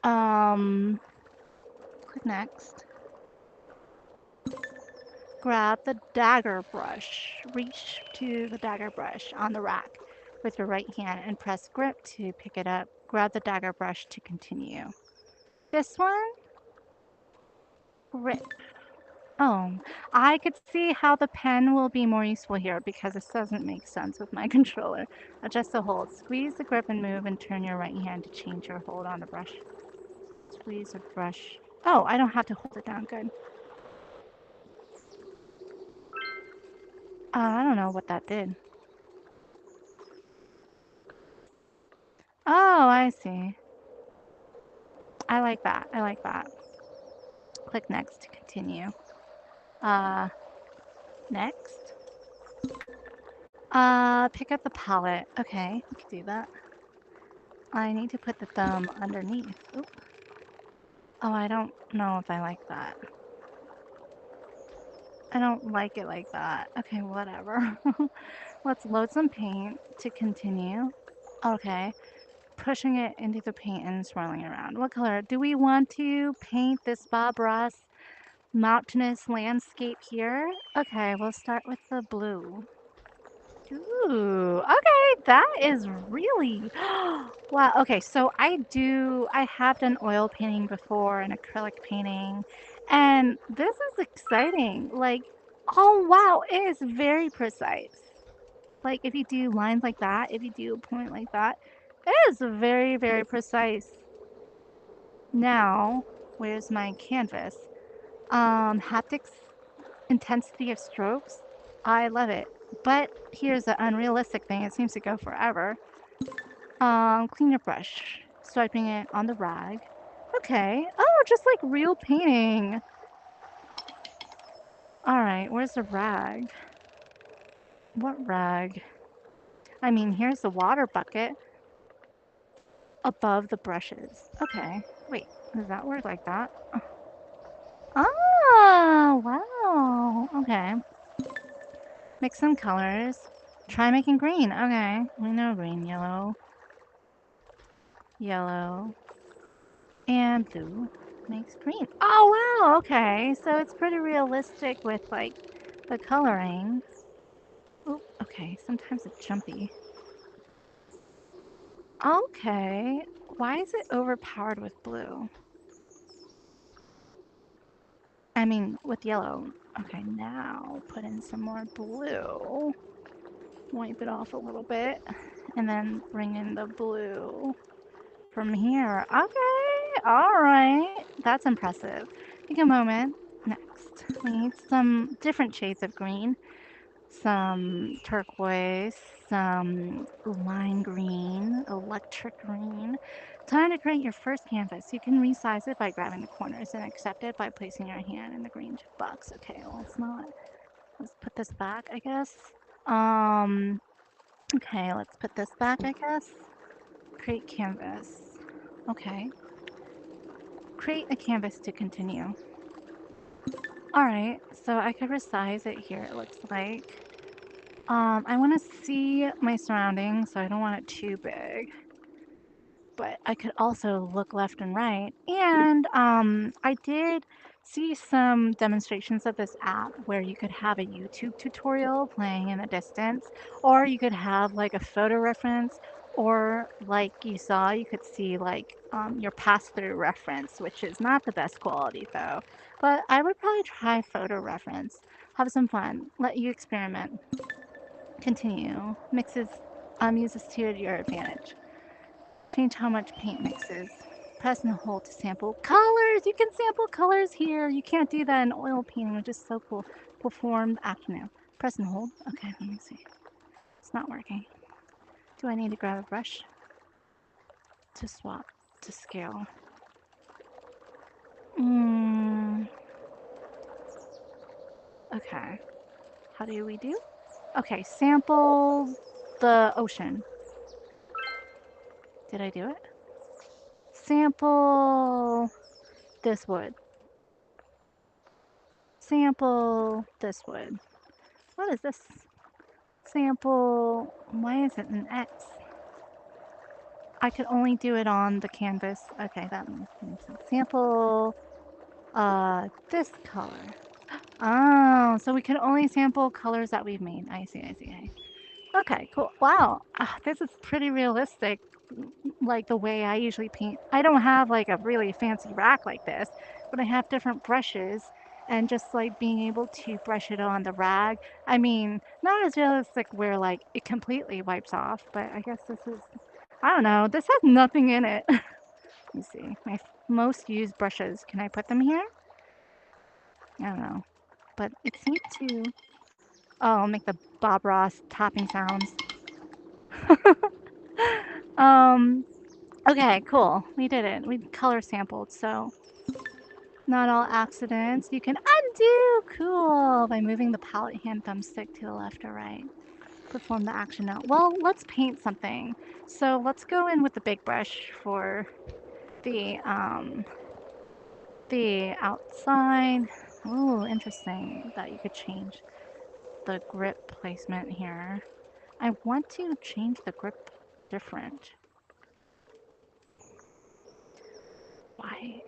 Um, Click next. Grab the dagger brush. Reach to the dagger brush on the rack with your right hand and press grip to pick it up. Grab the dagger brush to continue. This one, grip. Oh, I could see how the pen will be more useful here because this doesn't make sense with my controller. Adjust the hold. Squeeze the grip and move and turn your right hand to change your hold on the brush. Squeeze the brush. Oh, I don't have to hold it down. Good. I don't know what that did. Oh, I see. I like that. I like that. Click next to continue. Uh, Next. Pick up the palette. Okay, we can do that. I need to put the thumb underneath. Oop. Oh, I don't know if I like that. I don't like it like that. Okay, whatever. Let's load some paint to continue. Okay, pushing it into the paint and swirling around. What color? Do we want to paint this Bob Ross mountainous landscape here? Okay, we'll start with the blue. Ooh, okay, that is really wow. Okay, so I have done oil painting before and acrylic painting, and this is exciting. Like, oh wow, it is very precise. Like if you do lines like that, if you do a point like that, it is very, very precise. Now, where's my canvas? Haptics intensity of strokes. I love it. But here's the unrealistic thing. It seems to go forever. Clean your brush. Swiping it on the rag. Okay. Oh, just like real painting. Alright, where's the rag? What rag? I mean, here's the water bucket above the brushes. Okay. Wait, does that work like that? Oh, wow. Okay. Mix some colors. Try making green. Okay. We know green. Yellow. Yellow. And blue makes green. Oh, wow. Okay. So it's pretty realistic with like the coloring. Oh, okay. Sometimes it's jumpy. Okay. Why is it overpowered with blue? I mean, with yellow. Okay, now put in some more blue. Wipe it off a little bit. And then bring in the blue from here. Okay, alright. That's impressive. Take a moment. Next, we need some different shades of green. Some turquoise, some lime green, electric green. Time to create your first canvas. You can resize it by grabbing the corners and accept it by placing your hand in the green box. Okay, well, let's put this back, I guess. Um, okay, let's put this back, I guess. Create canvas. Okay. Create a canvas to continue. Alright, so I could resize it here, it looks like. I want to see my surroundings, so I don't want it too big. But I could also look left and right. And I did see some demonstrations of this app where you could have a YouTube tutorial playing in the distance, or you could have like a photo reference, or like you saw, you could see like your pass-through reference, which is not the best quality though. But I would probably try photo reference. Have some fun. Let you experiment. Continue. Uses to your advantage. Change how much paint mixes. Press and hold to sample colors. You can sample colors here. You can't do that in oil painting, which is so cool. Perform afternoon. Press and hold. Okay, let me see. It's not working. Do I need to grab a brush to swap to scale? Mm, okay. How do we do? Okay, sample the ocean. Did I do it? Sample this wood. Sample this wood. What is this? Sample, why is it an X? I could only do it on the canvas. Okay, that makes sense. Sample this color. Oh, so we can only sample colors that we've made. I see, I see. Okay, cool. Wow, this is pretty realistic, like the way I usually paint. I don't have like a really fancy rack like this, but I have different brushes and just like being able to brush it on the rag. I mean, not as realistic where like it completely wipes off, but I guess this is, I don't know, this has nothing in it. Let me see, my most used brushes. Can I put them here? I don't know, but it seems to, oh, I'll make the Bob Ross tapping sounds. um, okay, cool. We did it. We color sampled, so not all accidents. You can undo. Cool. By moving the palette hand thumbstick to the left or right. Perform the action now. Well, let's paint something. So let's go in with the big brush for the outside. Oh, interesting that you could change the grip placement here. I want to change the grip different. Why?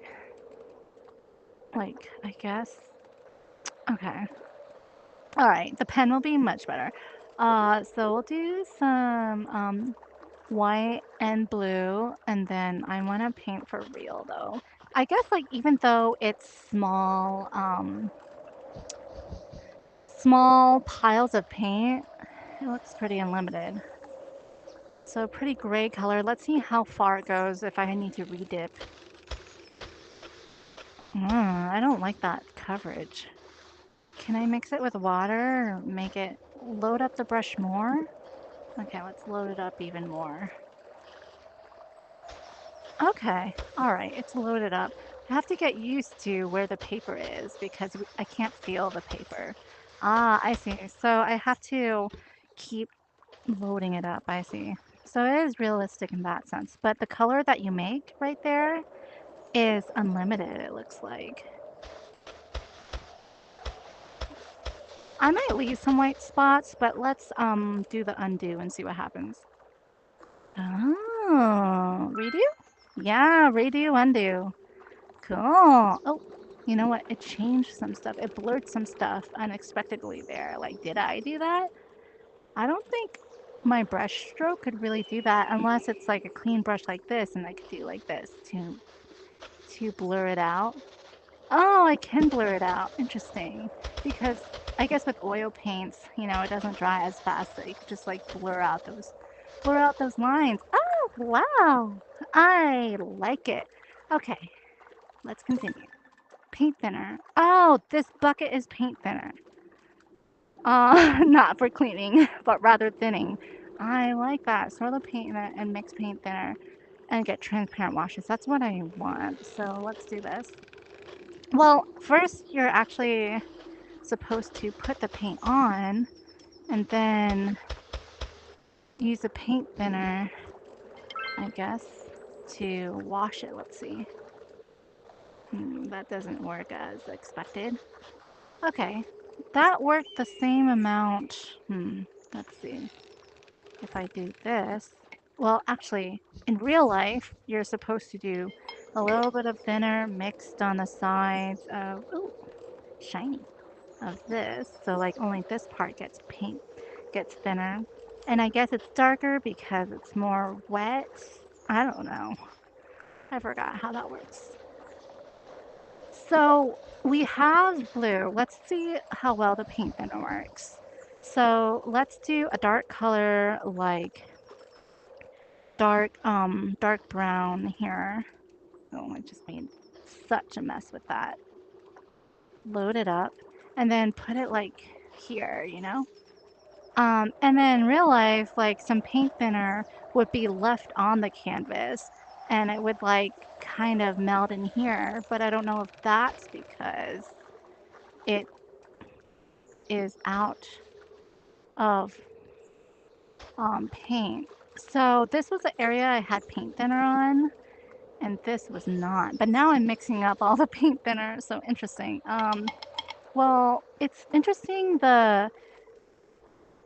Like, I guess. Okay. All right, the pen will be much better. So we'll do some white and blue, and then I want to paint for real though. I guess like even though it's small piles of paint, it looks pretty unlimited. So pretty gray color. Let's see how far it goes if I need to redip. I don't like that coverage. Can I mix it with water or make it load up the brush more? Okay, let's load it up even more. Okay, all right, it's loaded up. I have to get used to where the paper is because I can't feel the paper. Ah, I see. So I have to keep loading it up. I see. So it is realistic in that sense. But the color that you make right there is unlimited, it looks like. I might leave some white spots, but let's do the undo and see what happens. Oh, redo? Yeah, redo, undo. Cool. Oh, you know what? It changed some stuff. It blurred some stuff unexpectedly there. Like, did I do that? I don't think my brush stroke could really do that unless it's like a clean brush like this and I could do like this to blur it out. Oh, I can blur it out. Interesting. Because I guess with oil paints, it doesn't dry as fast, so you could just like blur out those lines. Oh, wow. I like it. Okay, let's continue. Paint thinner. Oh, this bucket is paint thinner. Not for cleaning, but rather thinning. I like that. Swirl the paint in it and mix paint thinner and get transparent washes. That's what I want. So let's do this. Well, first you're actually supposed to put the paint on and then use a paint thinner, I guess, to wash it. Let's see. That doesn't work as expected. Okay, that worked the same amount. Let's see. If I do this, well, actually, in real life, you're supposed to do a little bit of thinner mixed on the sides of, ooh, shiny, of this. So like only this part gets thinner. And I guess it's darker because it's more wet. I don't know. I forgot how that works. So we have blue. Let's see how well the paint thinner works. So let's do a dark color like dark brown here. Oh, I just made such a mess with that. Load it up and then put it like here. And then in real life, like some paint thinner would be left on the canvas and it would like kind of melt in here, but I don't know if that's because it is out of paint. So this was the area I had paint thinner on, and this was not. But now I'm mixing up all the paint thinner, so interesting. Well, it's interesting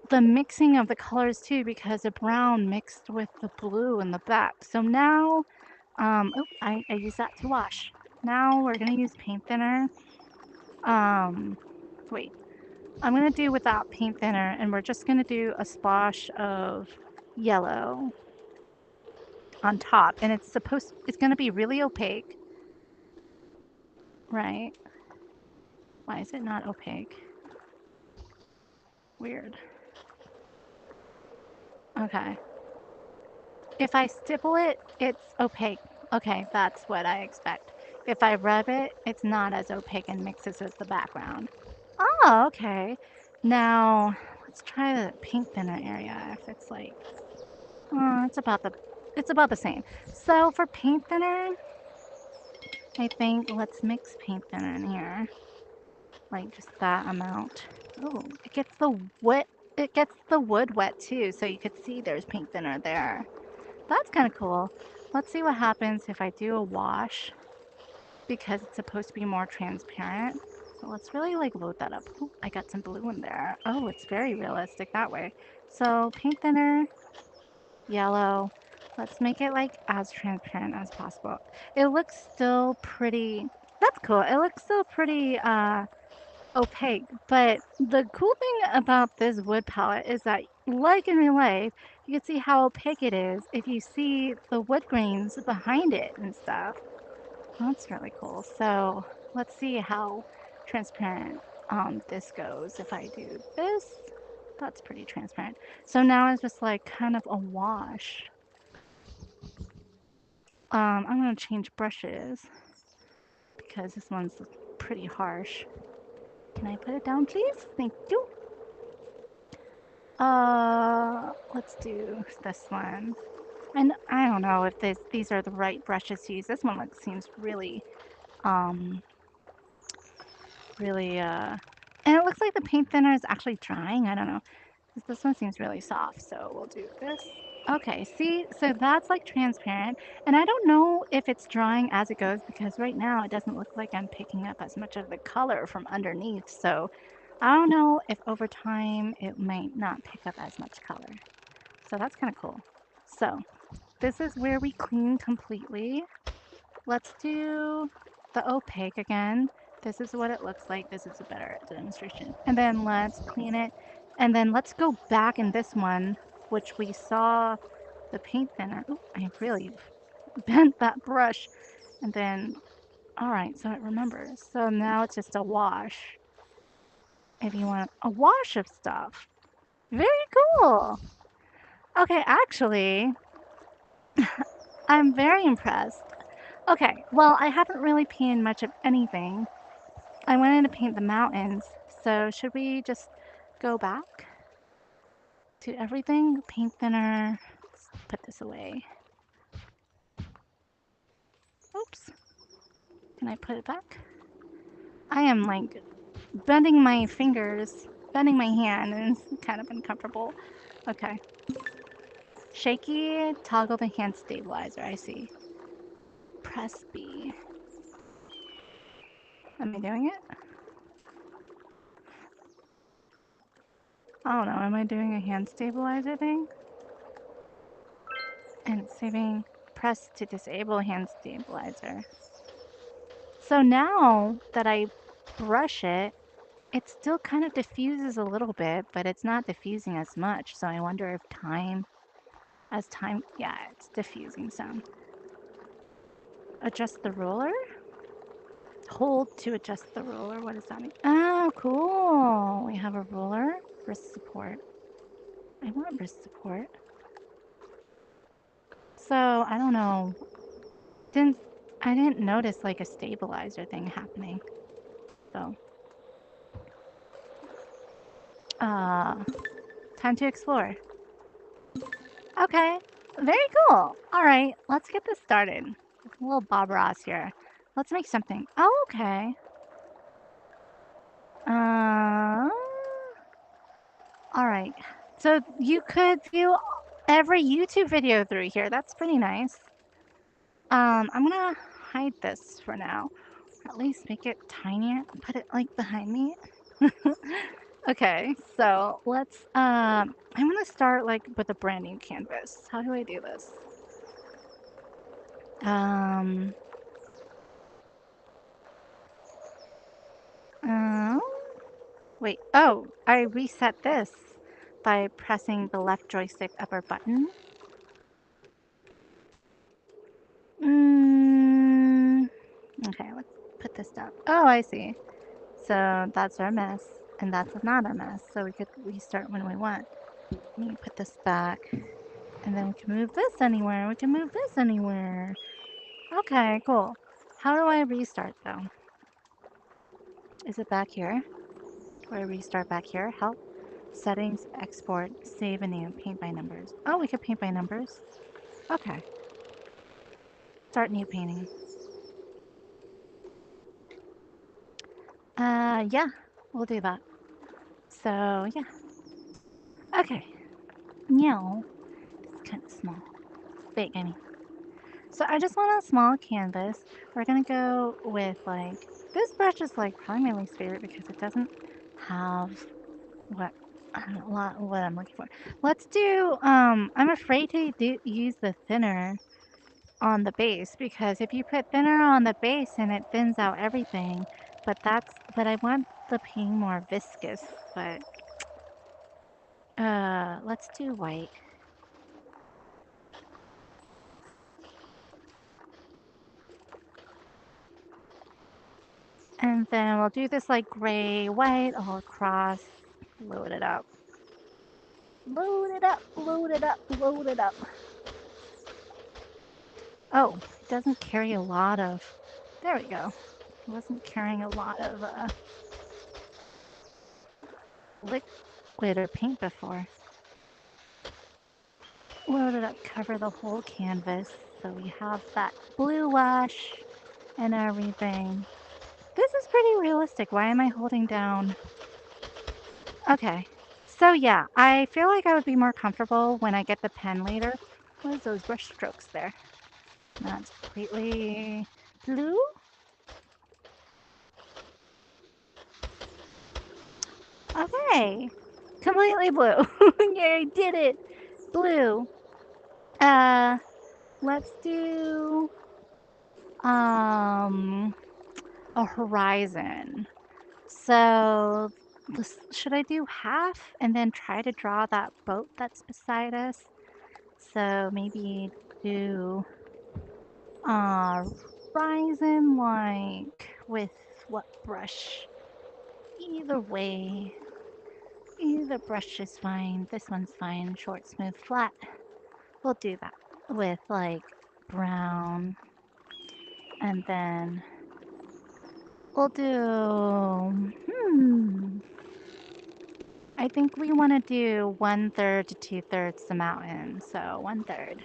the mixing of the colors too because the brown mixed with the blue in the back. So now, oh, I used that to wash. Now we're gonna use paint thinner. Um, wait, I'm gonna do without paint thinner, and we're just gonna do a splash of yellow on top, and it's gonna be really opaque, right? Why is it not opaque? Weird. Okay. If I stipple it, it's opaque. Okay, that's what I expect. If I rub it, it's not as opaque and mixes as the background. Oh, okay. Now, let's try the paint thinner area if it's like, it's about the same. So for paint thinner, I think let's mix paint thinner in here. Like just that amount. Oh, it gets the wood wet too, so you could see there's paint thinner there. That's kind of cool. Let's see what happens if I do a wash because it's supposed to be more transparent. So let's really like load that up. Ooh, I got some blue in there. Oh, it's very realistic that way. So paint thinner, yellow. Let's make it like as transparent as possible. It looks still pretty, that's cool. It looks still pretty opaque, but the cool thing about this wood palette is that like in real life, you can see how opaque it is if you see the wood grains behind it and stuff. That's really cool. So let's see how transparent this goes if I do this. That's pretty transparent. So now it's just like kind of a wash. I'm gonna change brushes because this one's pretty harsh. Can I put it down, please? Thank you. Let's do this one. And I don't know if these are the right brushes to use. This one seems really, um, really, and it looks like the paint thinner is actually drying. I don't know. This one seems really soft, so we'll do this. Okay, see, so that's like transparent, and I don't know if it's drying as it goes because right now it doesn't look like I'm picking up as much of the color from underneath, so I don't know if over time it might not pick up as much color. So that's kind of cool. So this is where we clean completely. Let's do the opaque again. This is what it looks like. This is a better demonstration. And then let's clean it. And then let's go back in this one, which we saw the paint thinner. Ooh, I really bent that brush. And then, all right, so it remembers. So now it's just a wash. If you want a wash of stuff. Very cool. Okay, actually, I'm very impressed. Okay, well, I haven't really painted much of anything. I wanted to paint the mountains, so should we just go back to everything? Paint thinner. Let's put this away. Oops. Can I put it back? I am like bending my fingers, bending my hand, and it's kind of uncomfortable. Okay. Shaky, toggle the hand stabilizer. I see. Press B. Am I doing it? I don't know. Am I doing a hand stabilizer thing? And saving. Press to disable hand stabilizer. So now that I brush it, it still kind of diffuses a little bit, but it's not diffusing as much. So I wonder if yeah, it's diffusing some. Adjust the ruler? Hold to adjust the ruler. What does that mean? Oh, cool. We have a ruler. Wrist support. I want wrist support. So I don't know. Didn't I didn't notice like a stabilizer thing happening. So uh time to explore. Okay, very cool. All right, let's get this started. A little Bob Ross here. Let's make something. Oh, okay. Uh, all right. So you could view every YouTube video through here. That's pretty nice. I'm gonna hide this for now. Or at least make it tinier. Put it like behind me. Okay, so I'm gonna start like with a brand new canvas. How do I do this? Um, uh, Wait. Oh, I reset this by pressing the left joystick upper button. Mm, okay, let's put this down. Oh, I see. So that's our mess, and that's not a mess. So we could restart when we want. Let me put this back, and then we can move this anywhere. We can move this anywhere. Okay, cool. How do I restart though? Is it back here? Do I restart back here? Help. Settings, export, save anew, paint by numbers. Oh, we could paint by numbers. Okay. Start new painting. Yeah, we'll do that. So, yeah. Okay. No, it's kind of small. Big, I mean. So I just want a small canvas. We're gonna go with like, this brush is like probably my least favorite because it doesn't have what, a lot what I'm looking for. Let's do, I'm afraid to use the thinner on the base because if you put thinner on the base and it thins out everything, but I want the paint more viscous, but let's do white. And then we'll do this like gray, white all across. Load it up. Load it up, load it up, load it up. Oh, it doesn't carry a lot of, there we go. It wasn't carrying a lot of liquid or paint before. Load it up, cover the whole canvas so we have that blue wash and everything. This is pretty realistic. Why am I holding down? Okay. So yeah, I feel like I would be more comfortable when I get the pen later. What is those brush strokes there? That's completely blue. Okay. Completely blue. Yeah, I did it. Blue. Uh, let's do um a horizon. So, should I do half and then try to draw that boat that's beside us? So maybe do horizon like with what brush? Either way, either brush is fine. This one's fine. Short, smooth, flat. We'll do that with like brown, and then we'll do I think we want to do 1/3 to 2/3 the mountain. So 1/3.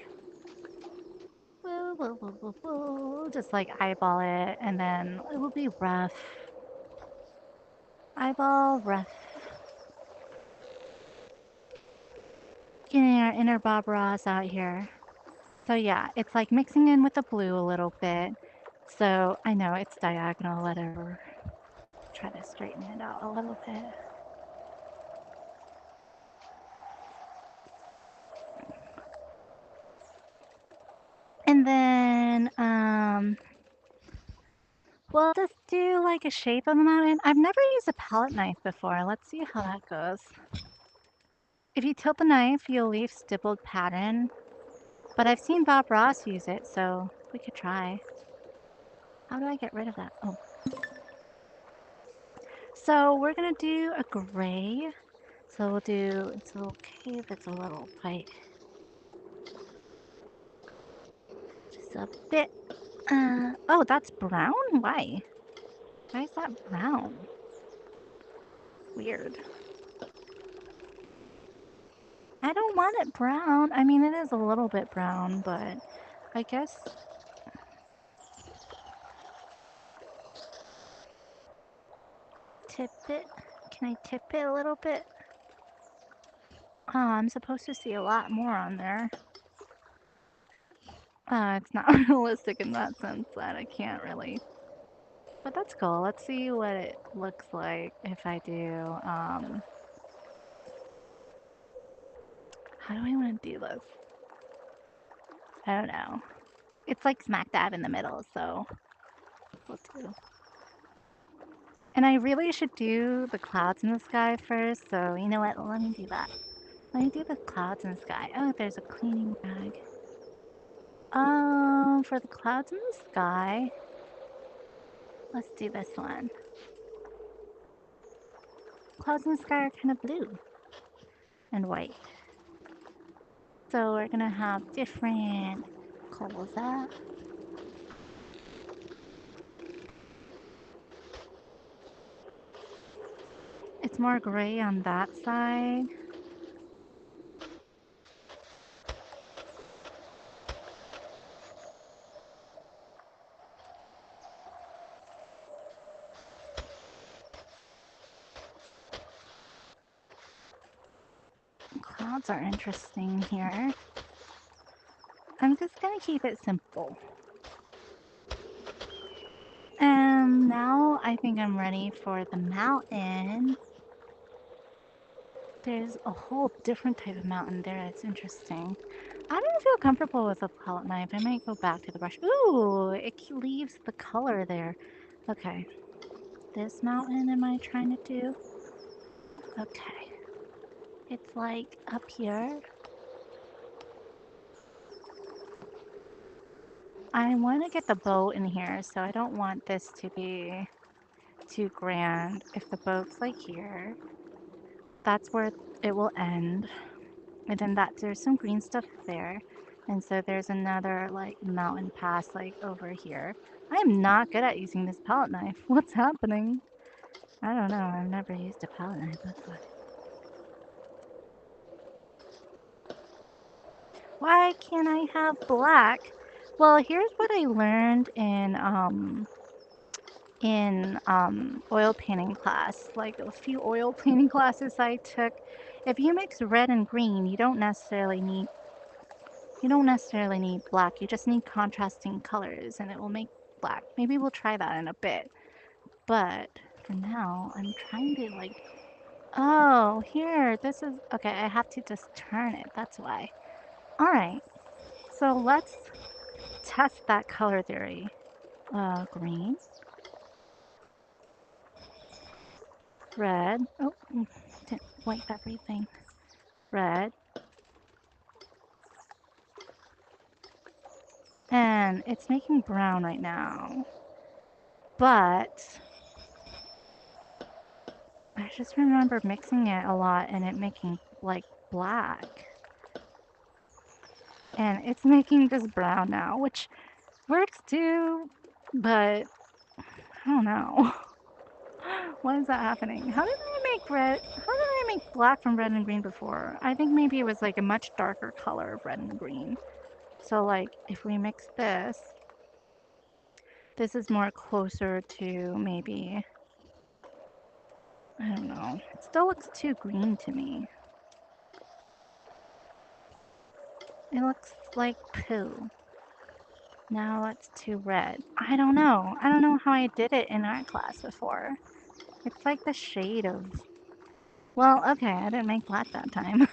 Woo, woo, woo, woo, woo. Just like eyeball it, and then it will be rough. Eyeball rough. Getting our inner Bob Ross out here. So yeah, it's like mixing in with the blue a little bit. So I know it's diagonal, whatever. Try to straighten it out a little bit. And then we'll just do like a shape of the mountain. I've never used a palette knife before. Let's see how that goes. If you tilt the knife, you'll leave stippled pattern. But I've seen Bob Ross use it, so we could try. How do I get rid of that? Oh. So we're gonna do a gray. So we'll do, it's okay if it's a little white. Just a bit. Oh, that's brown? Why? Why is that brown? Weird. I don't want it brown. I mean, it is a little bit brown, but I guess tip it. Can I tip it a little bit? Oh, I'm supposed to see a lot more on there. It's not realistic in that sense that I can't really. But that's cool. Let's see what it looks like if I do, how do I want to do this? I don't know. It's like smack dab in the middle, so we'll do. And I really should do the clouds in the sky first, so you know what? Let me do that. Let me do the clouds in the sky. Oh, there's a cleaning rag. For the clouds in the sky, let's do this one. Clouds in the sky are kind of blue and white. So we're gonna have different colors. It's more gray on that side. Clouds are interesting here. I'm just gonna keep it simple. And now I think I'm ready for the mountain. There's a whole different type of mountain there. It's interesting. I don't feel comfortable with a palette knife. I might go back to the brush. Ooh, it leaves the color there. Okay. This mountain am I trying to do? Okay. It's like up here. I want to get the boat in here, so I don't want this to be too grand. If the boat's like here, that's where it will end. And then there's some green stuff there. And so there's another like mountain pass like over here. I'm not good at using this palette knife. What's happening? I don't know. I've never used a palette knife. That's why. Why can't I have black? Well, here's what I learned in oil painting class, like a few oil painting classes I took. If you mix red and green, you don't necessarily need black. You just need contrasting colors and it will make black. Maybe we'll try that in a bit. But for now, I'm trying to like, oh, here, this is, okay, I have to just turn it. That's why. All right. So let's test that color theory. Green, red. Oh, didn't wipe everything. Red. And it's making brown right now. But I just remember mixing it a lot and it making like black. And it's making this brown now, which works too, but I don't know. Why is that happening? How did I make red? How did I make black from red and green before? I think maybe it was like a much darker color of red and green. So like if we mix this, this is more closer to maybe, I don't know. It still looks too green to me. It looks like poo. Now it's too red. I don't know. I don't know how I did it in art class before. It's like the shade of... Well, okay, I didn't make black that time.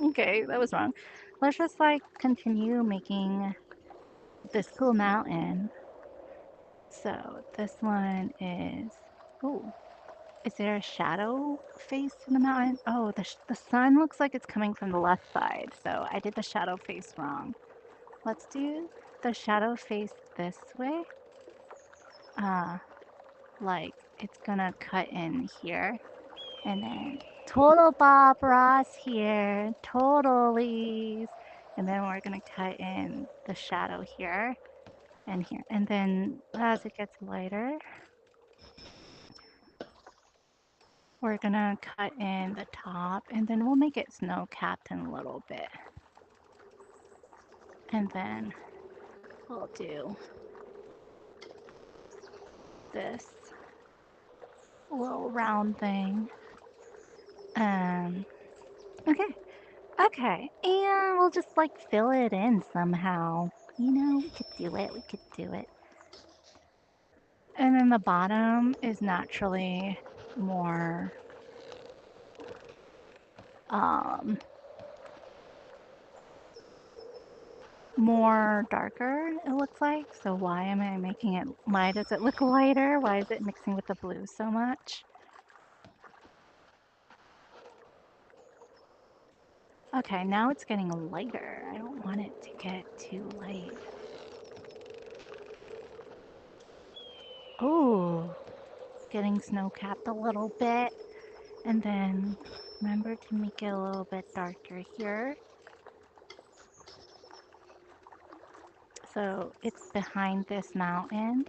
Okay, that was wrong. Let's just like continue making this cool mountain. So this one is... Oh, is there a shadow face in the mountain? Oh, the sun looks like it's coming from the left side, so I did the shadow face wrong. Let's do the shadow face this way. Like it's gonna cut in here. And then total Bob Ross here, totally. And then we're gonna cut in the shadow here and here. And then as it gets lighter, we're gonna cut in the top and then we'll make it snow capped in a little bit. And then we'll do this little round thing. Okay. Okay. And we'll just like fill it in somehow. You know, we could do it. We could do it. And then the bottom is naturally more um more darker, it looks like. So why am I making it, why does it look lighter? Why is it mixing with the blue so much? Okay, now it's getting lighter. I don't want it to get too light. Oh, getting snow capped a little bit. And then remember to make it a little bit darker here. So it's behind this mountain.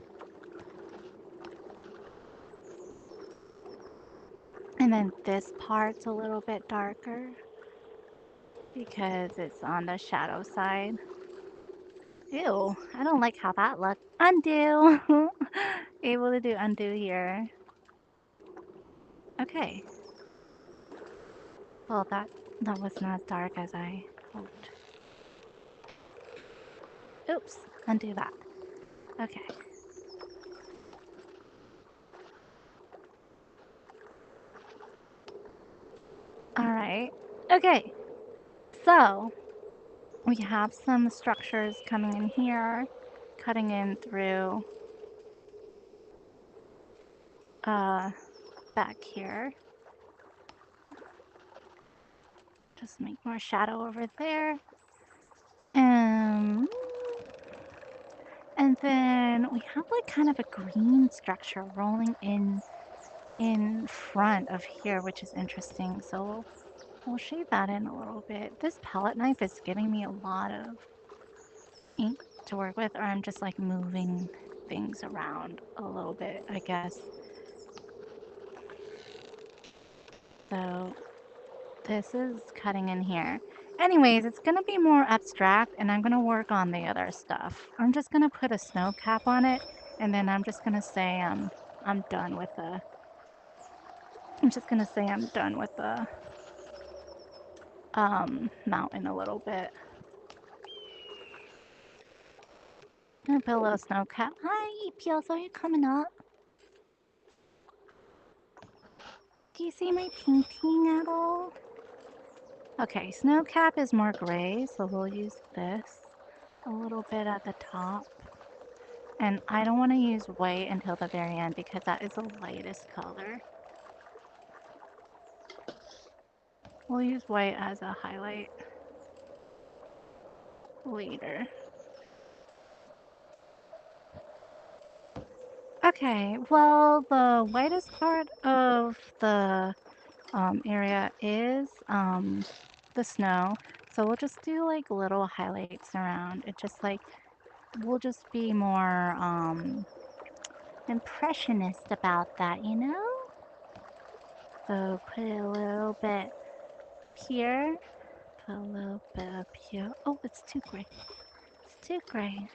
And then this part's a little bit darker because it's on the shadow side. Ew, I don't like how that looked. Undo! Able to do undo here. Okay. Well, that was not as dark as I hoped. Oops, undo that. Okay. Alright. Okay, so we have some structures coming in here, cutting in through back here. Just make more shadow over there. Um, and then we have like kind of a green structure rolling in front of here, which is interesting. So we'll shade that in a little bit. This palette knife is giving me a lot of ink to work with, or I'm just like moving things around a little bit, I guess. So this is cutting in here. Anyways, it's gonna be more abstract and I'm gonna work on the other stuff. I'm just gonna put a snow cap on it and then I'm just gonna say I'm done with the mountain a little bit. Gonna put a little snow cap. Hi, EPLs, are you coming up? Do you see my painting at all? Okay, snow cap is more gray, so we'll use this a little bit at the top. And I don't want to use white until the very end because that is the lightest color. We'll use white as a highlight later. Okay, well, the whitest part of the area is the snow. So we'll just do like little highlights around. It just like, we'll just be more impressionist about that, you know? So put it a little bit here, put a little bit up here. Oh, it's too gray. It's too gray.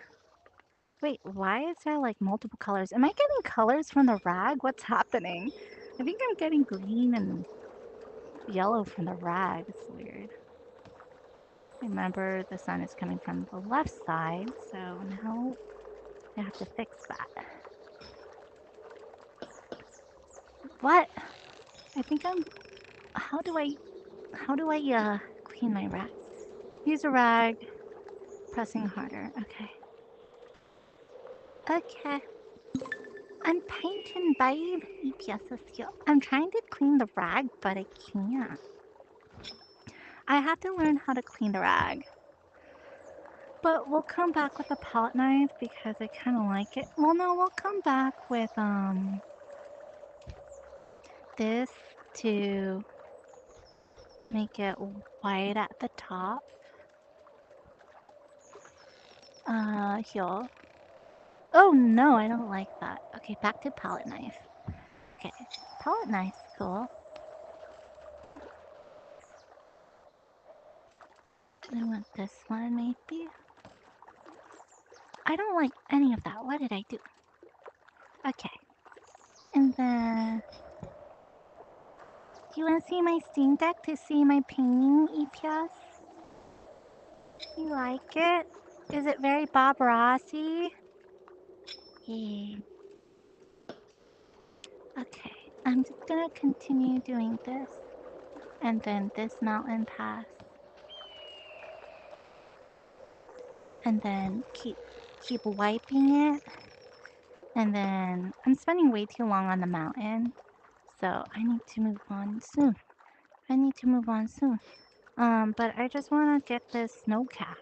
Wait, why is there like multiple colors? Am I getting colors from the rag? What's happening? I think I'm getting green and yellow from the rag. It's weird. Remember, the sun is coming from the left side, so now I have to fix that. What? I think I'm... How do I, clean my rag? Use a rag. Pressing harder. Okay. Okay. I'm painting, babe. I'm trying to clean the rag, but I can't. I have to learn how to clean the rag. But we'll come back with a palette knife because I kind of like it. Well, no, we'll come back with, this to make it white at the top. Here. Oh, no, I don't like that. Okay, back to palette knife. Okay, palette knife, cool. I want this one, maybe. I don't like any of that. What did I do? Okay. And then... Do you want to see my Steam Deck to see my painting, EPS? You like it? Is it very Bob Rossy? Yeah. Okay, I'm just gonna continue doing this and then this mountain pass and then keep wiping it, and then I'm spending way too long on the mountain, so I need to move on soon. I need to move on soon. But I just want to get this snow cap.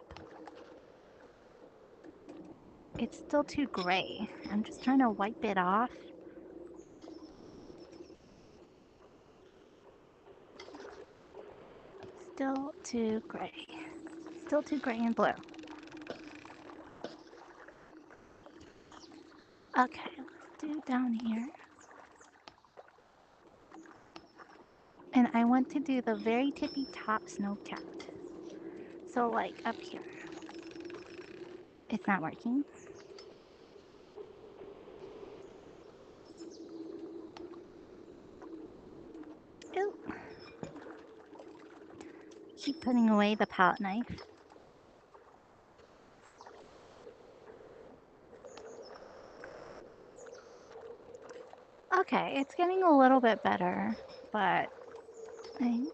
It's still too gray. I'm just trying to wipe it off. Still too gray. Still too gray and blue. Okay, let's do down here. And I want to do the very tippy top snow cap. So like up here. It's not working. Ooh. Keep putting away the palette knife. Okay, it's getting a little bit better, but I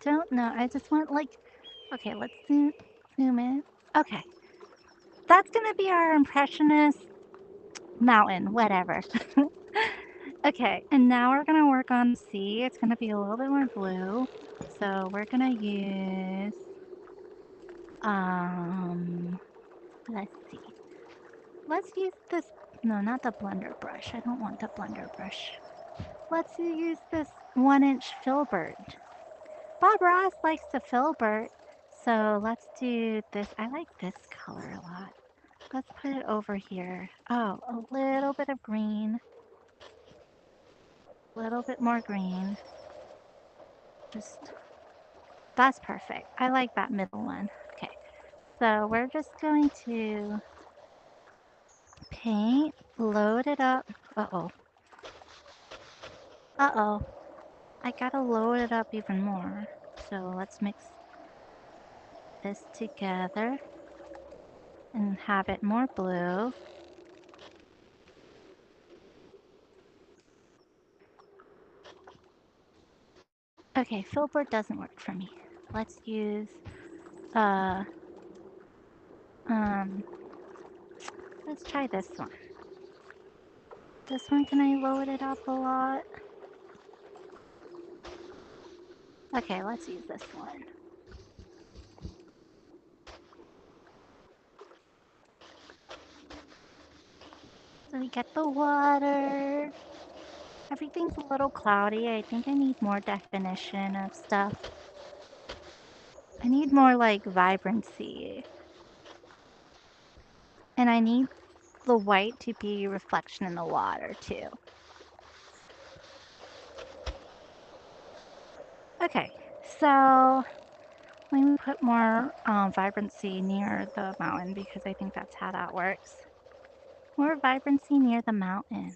don't know. I just want like, okay, let's zoom in. Okay, that's gonna be our impressionist mountain, whatever. Okay, and now we're gonna work on C. It's gonna be a little bit more blue. So we're gonna use, um, let's see. Let's use this, no, not the blender brush. I don't want the blender brush. Let's use this 1-inch filbert. Bob Ross likes to filbert, so let's do this. I like this color a lot. Let's put it over here. Oh, a little bit of green. A little bit more green. Just, that's perfect. I like that middle one. Okay, so we're just going to paint, load it up. Uh-oh. Uh-oh. I gotta load it up even more. So let's mix this together and have it more blue. Okay, filbert doesn't work for me. Let's use, uh, um, let's try this one. This one, can I load it up a lot? Okay, let's use this one. So we get the water. Everything's a little cloudy. I think I need more definition of stuff. I need more like vibrancy. And I need the white to be reflection in the water too. Okay, so let me put more vibrancy near the mountain because I think that's how that works. More vibrancy near the mountain.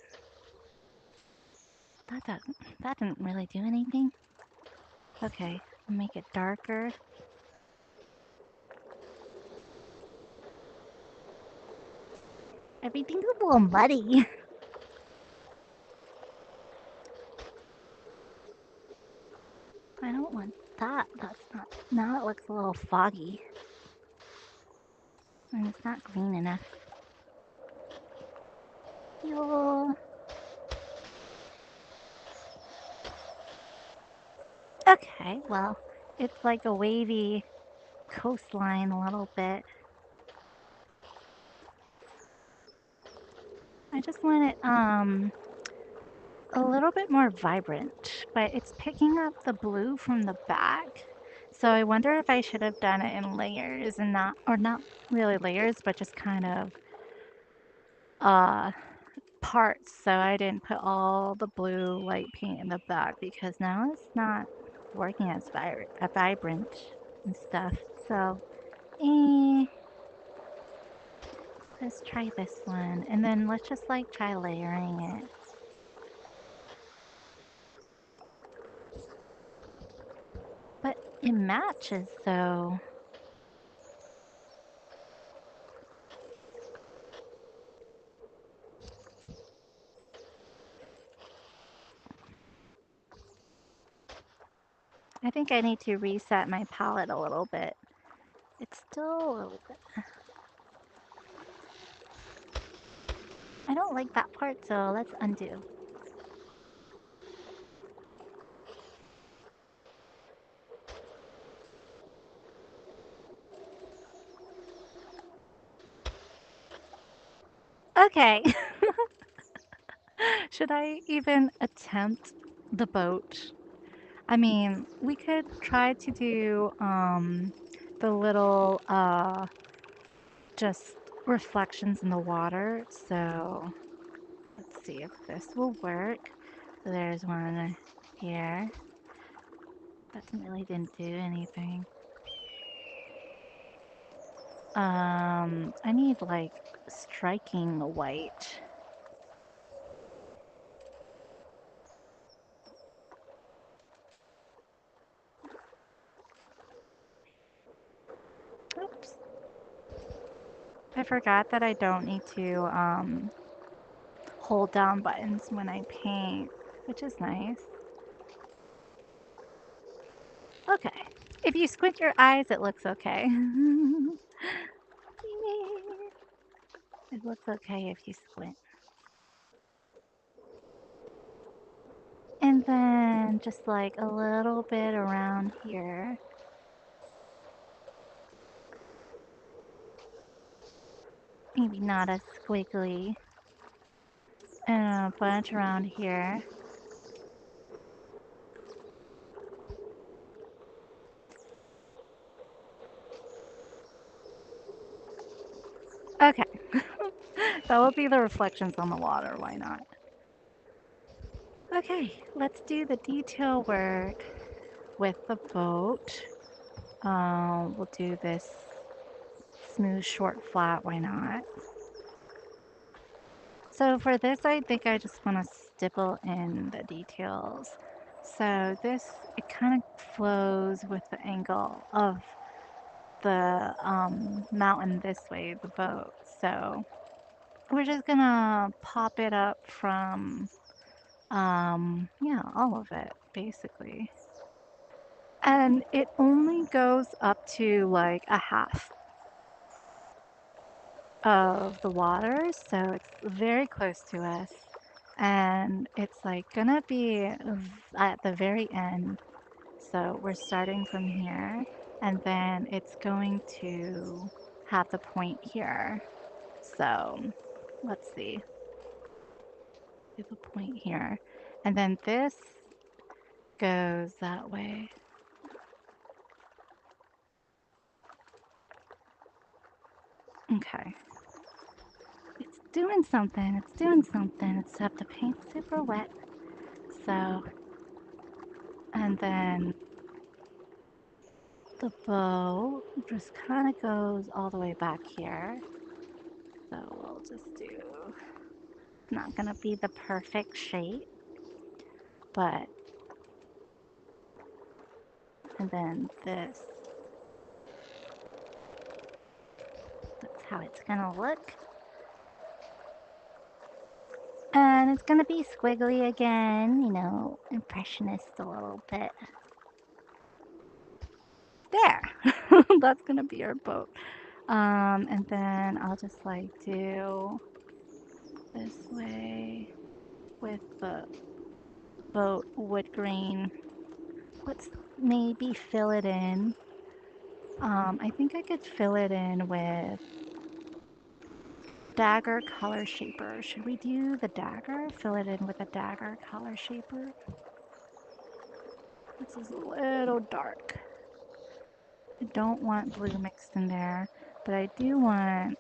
That didn't really do anything. Okay, I'll make it darker. Everything's a little muddy. I don't want that. That's not. Now it looks a little foggy. And it's not green enough. Yo. Okay, well, it's like a wavy coastline a little bit. I just want it a little bit more vibrant, but it's picking up the blue from the back. So I wonder if I should have done it in layers and not, or not really layers, but just kind of uh parts. So I didn't put all the blue light paint in the back because now it's not working as vibrant and stuff. So eh, let's try this one, and then let's just like try layering it. But it matches though. I think I need to reset my palette a little bit. It's still a little bit. I don't like that part, so let's undo. Okay. Should I even attempt the boat? I mean, we could try to do the little just reflections in the water. So let's see if this will work. So there's one here. That really didn't do anything. I need like striking white. Oops. I forgot that I don't need to hold down buttons when I paint, which is nice. Okay. If you squint your eyes, it looks okay. It looks okay if you squint. And then just like a little bit around here. Maybe not as squiggly. And a bunch around here. Okay. That will be the reflections on the water. Why not? Okay, let's do the detail work with the boat. We'll do this smooth, short, flat. Why not? So for this, I think I just want to stipple in the details. So this, it kind of flows with the angle of the mountain this way, the boat. So we're just gonna pop it up from, yeah, all of it, basically. And it only goes up to like a half of the water, so it's very close to us. And it's like gonna be at the very end. So we're starting from here, and then it's going to have the point here. So let's see, we have a point here, and then this goes that way. Okay. It's doing something. It's doing something. Except the paint's super wet. So, and then the bow just kind of goes all the way back here. So we'll just do, not gonna be the perfect shape, but, and then this, that's how it's gonna look. And it's gonna be squiggly again, you know, impressionist a little bit. There! That's gonna be our boat. And then I'll just like do this way with the boat wood grain. Let's maybe fill it in. I think I could fill it in with dagger color shaper. Should we do the dagger? Fill it in with a dagger color shaper. This is a little dark. I don't want blue mixed in there, but I do want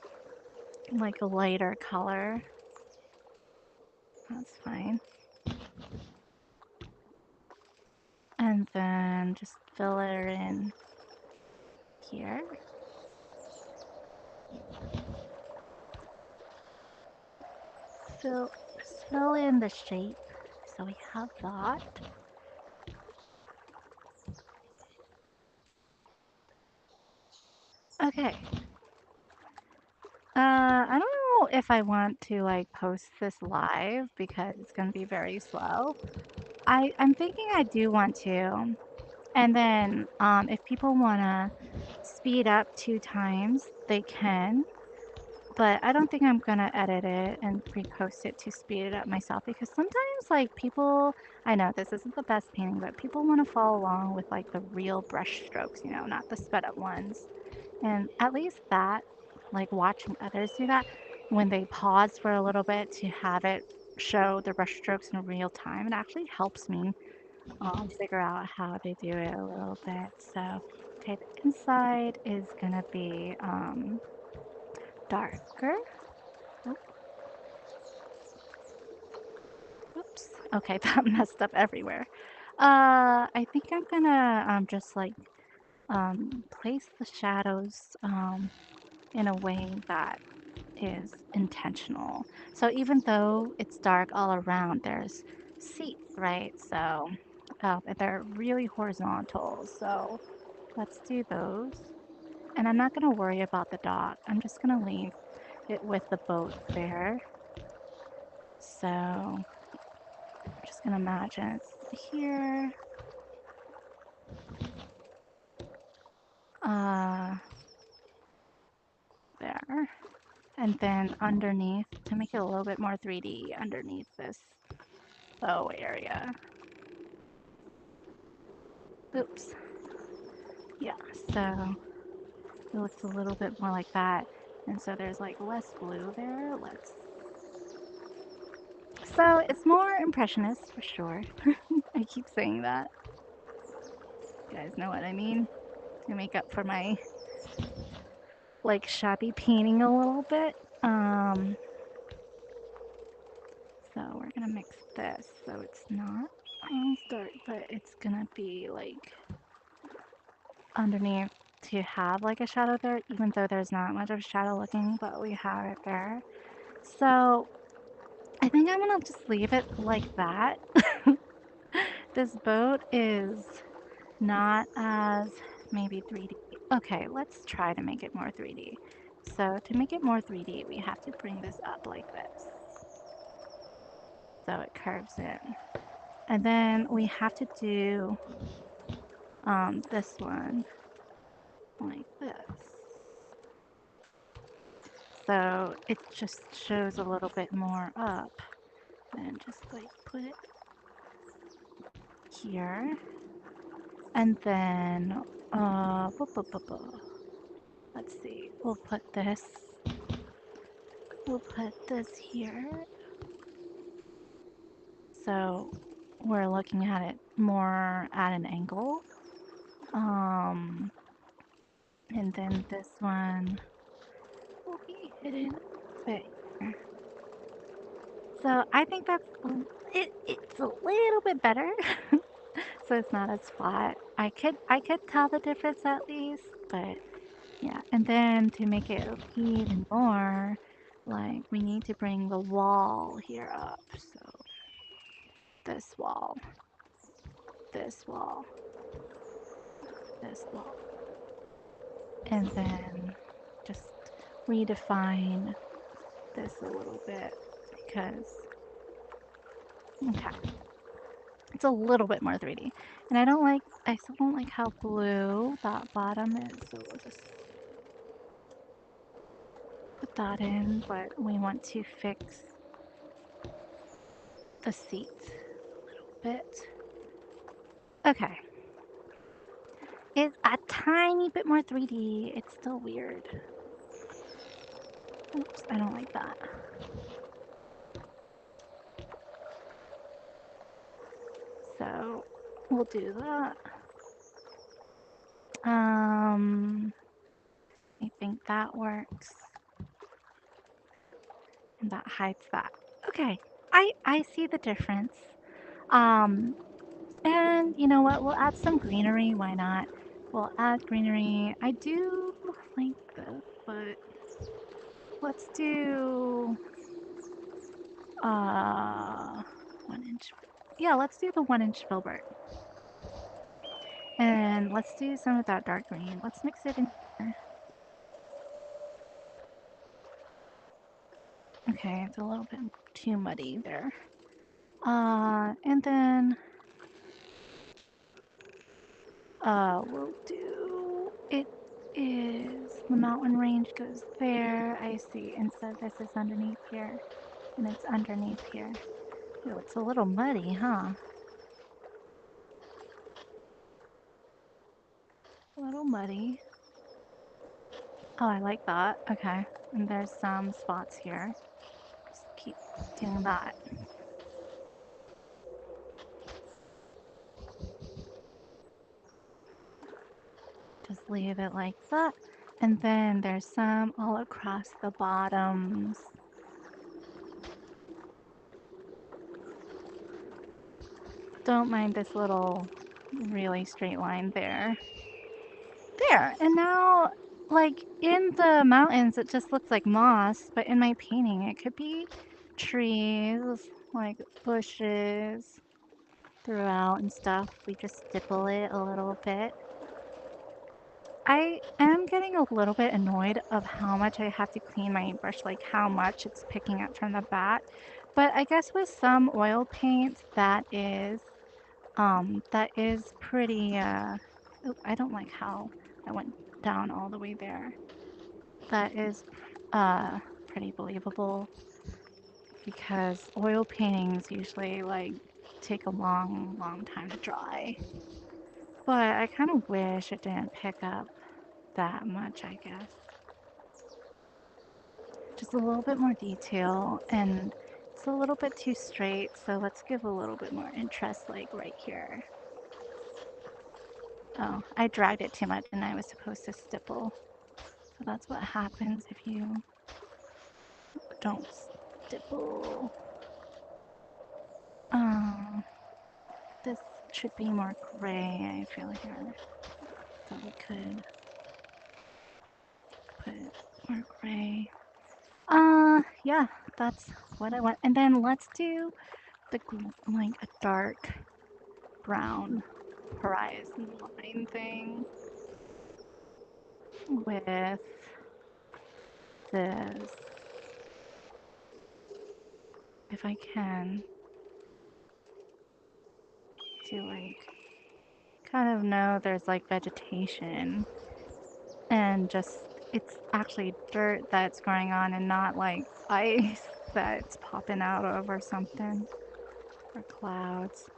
like a lighter color. That's fine. And then just fill it in here. Fill in the shape. So we have that. Okay. I don't know if I want to like post this live because it's gonna be very slow. I'm thinking I do want to. And then if people want to speed up 2 times, they can. But I don't think I'm gonna edit it and repost it to speed it up myself because sometimes like people, I know this isn't the best painting, but people want to follow along with like the real brush strokes, not the sped up ones. And at least that, like watching others do that, when they pause for a little bit to have it show the brush strokes in real time, it actually helps me figure out how to do it a little bit. So, okay, the inside is gonna be darker. Oop, oops. Okay, that messed up everywhere. I think I'm gonna just like place the shadows in a way that is intentional. So even though it's dark all around, there's seats, right? So they're really horizontal. So let's do those. And I'm not going to worry about the dock. I'm just going to leave it with the boat there. So I'm just going to imagine it's here. Uh, there. And then underneath, to make it a little bit more 3D, underneath this bow area. Oops. Yeah, so it looks a little bit more like that. And so there's like less blue there. So it's more impressionist for sure. I keep saying that. You guys know what I mean? To make up for my like shabby painting a little bit. Um, so we're gonna mix this so it's not dark, but it's gonna be like underneath to have like a shadow there, even though there's not much of a shadow looking, but we have it there. So I think I'm gonna just leave it like that. This boat is not as maybe 3D. Okay, let's try to make it more 3D. So to make it more 3D, we have to bring this up like this. So it curves in. And then we have to do this one like this. So it just shows a little bit more up. And just like put it here. And then, let's see, we'll put this here. So we're looking at it more at an angle. Um, and then this one will be hidden a bit here. So I think it's a little bit better. So it's not as flat. I could tell the difference at least, but yeah. And then to make it even more, like we need to bring the wall here up. So this wall, this wall, this wall. And then just redefine this a little bit because, okay, it's a little bit more 3D. And I still don't like how blue that bottom is, so we'll just put that in, but we want to fix the seats a little bit. Okay, it's a tiny bit more 3D. It's still weird. Oops, I don't like that. So we'll do that. I think that works. And that hides that. Okay, I see the difference. Um, and you know what? We'll add some greenery. Why not? We'll add greenery. I do like this, but let's do 1 inch. Yeah, let's do the 1 inch filbert. And let's do some of that dark green. Let's mix it in here. Okay, it's a little bit too muddy there. And then We'll do it is the mountain range goes there. I see. And so this is underneath here, and it's underneath here. Oh, it's a little muddy, huh? A little muddy. Oh, I like that. Okay. And there's some spots here. Just keep doing that. Just leave it like that. And then there's some all across the bottoms. Don't mind this little really straight line there. There. And now, like in the mountains, it just looks like moss, but in my painting, it could be trees, like bushes throughout and stuff. We just stipple it a little bit. I am getting a little bit annoyed of how much I have to clean my brush, like how much it's picking up from the back. But I guess with some oil paint that is pretty oh, I don't like how I went down all the way there. That is pretty believable because oil paintings usually like take a long time to dry. But I kind of wish it didn't pick up that much, I guess. Just a little bit more detail, and it's a little bit too straight, so let's give a little bit more interest like right here. Oh, I dragged it too much and I was supposed to stipple. So that's what happens if you don't stipple. Um, this should be more gray, I feel here. So we could put more gray. Yeah, that's what I want. And then let's do the like a dark brown horizon line thing with this. If I can do like kind of know there's like vegetation and just it's actually dirt that's going on and not like ice that's popping out of or something or clouds.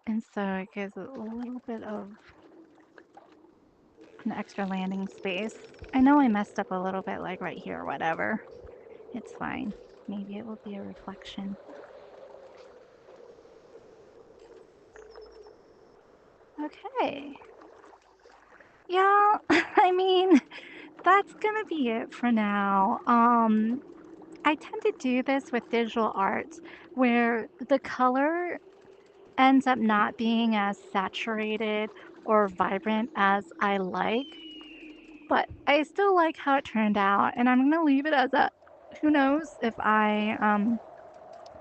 And so it gives a little bit of an extra landing space. I know I messed up a little bit like right here or whatever. It's fine. Maybe it will be a reflection. Okay. Yeah, I mean, that's gonna be it for now. I tend to do this with digital art where the color ends up not being as saturated or vibrant as I like, but I still like how it turned out, and I'm gonna leave it as a who knows if I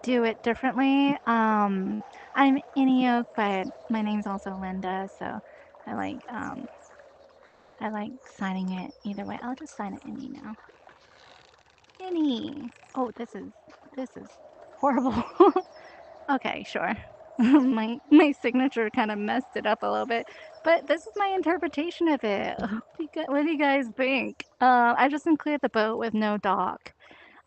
do it differently. I'm Inio, but my name's also Linda, so I like um I like signing it either way. I'll just sign it Innie now. Innie. Oh, this is horrible. Okay, sure. My signature kind of messed it up a little bit, but this is my interpretation of it. What do you guys think? I just included the boat with no dock,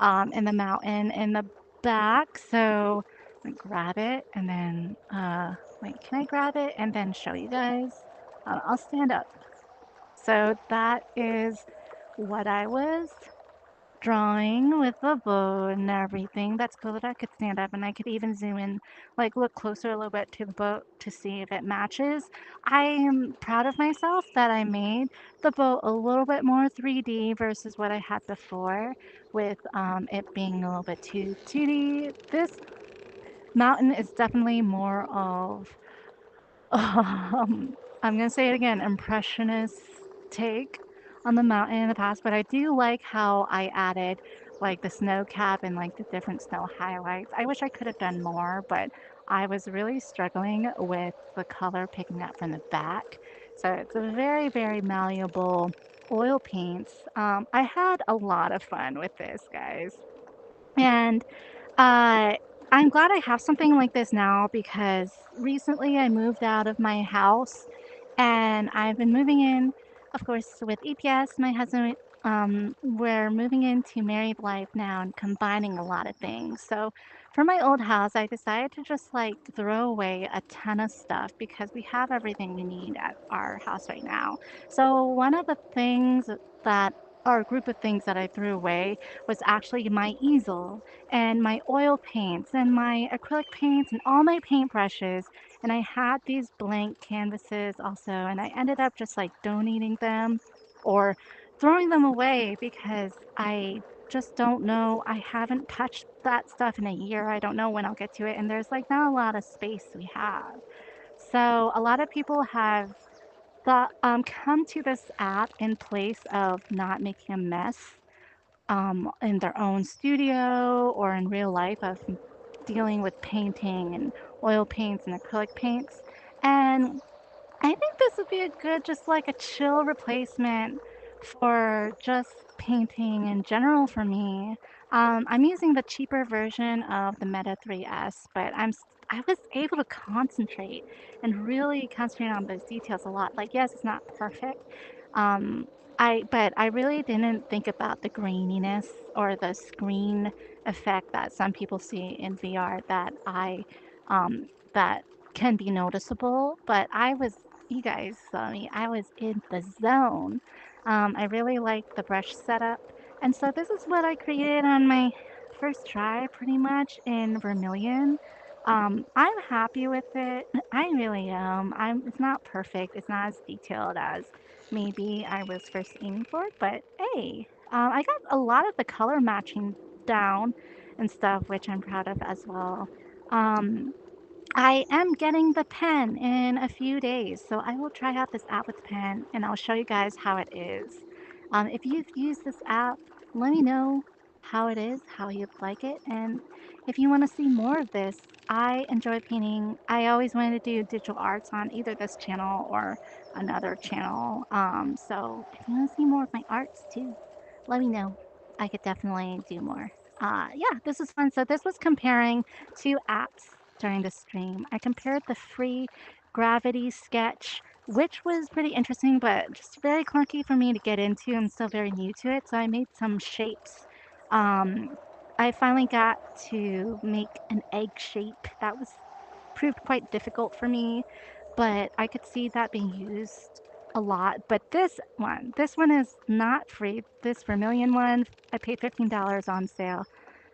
and the mountain in the back. So I grab it and then wait, can I grab it and then show you guys? I'll stand up. So that is what I was drawing with the bow and everything. That's cool that I could stand up and I could even zoom in, like look closer a little bit to the boat to see if it matches. I am proud of myself that I made the boat a little bit more 3D versus what I had before with it being a little bit too 2D. This mountain is definitely more of I'm gonna say it again, impressionist take on the mountain in the past, but I do like how I added like the snow cap and like the different snow highlights. I wish I could have done more, but I was really struggling with the color picking up from the back. So it's a very malleable oil paints. I had a lot of fun with this, guys. And Uh, I'm glad I have something like this now because recently I moved out of my house and I've been moving in, of course, with EPS, my husband. We're moving into married life now and combining a lot of things. So for my old house, I decided to just like throw away a ton of stuff because we have everything we need at our house right now. So one of the things that or a group of things that I threw away was actually my easel and my oil paints and my acrylic paints and all my paintbrushes. And I had these blank canvases also, and I ended up just like donating them or throwing them away because I just don't know. I haven't touched that stuff in a year. I don't know when I'll get to it. And there's like not a lot of space we have. So a lot of people have come to this app in place of not making a mess in their own studio or in real life of dealing with painting and oil paints and acrylic paints. And I think this would be a good, just like a chill replacement for just painting in general for me. I'm using the cheaper version of the Meta 3S, but I was able to concentrate and really concentrate on those details a lot. Like, yes, it's not perfect. Um, but I really didn't think about the graininess or the screen effect that some people see in VR that can be noticeable, but you guys saw me, I was in the zone. I really like the brush setup. And so this is what I created on my first try pretty much in Vermillion. I'm happy with it. I really am. It's not perfect. It's not as detailed as maybe I was first aiming for, but hey, I got a lot of the color matching down and stuff, which I'm proud of as well. Um, I am getting the pen in a few days, so I will try out this app with the pen and I'll show you guys how it is. If you've used this app, let me know how it is, how you'd like it, and if you want to see more of this, I enjoy painting. I always wanted to do digital arts on either this channel or another channel. So if you want to see more of my arts too, let me know. I could definitely do more. Yeah, this was fun. So this was comparing two apps during the stream. I compared the free Gravity sketch, which was pretty interesting, but just very clunky for me to get into. I'm still very new to it, so I made some shapes. Um, I finally got to make an egg shape. That was proved quite difficult for me, but I could see that being used a lot. But this one is not free. This Vermilion one, I paid $15 on sale.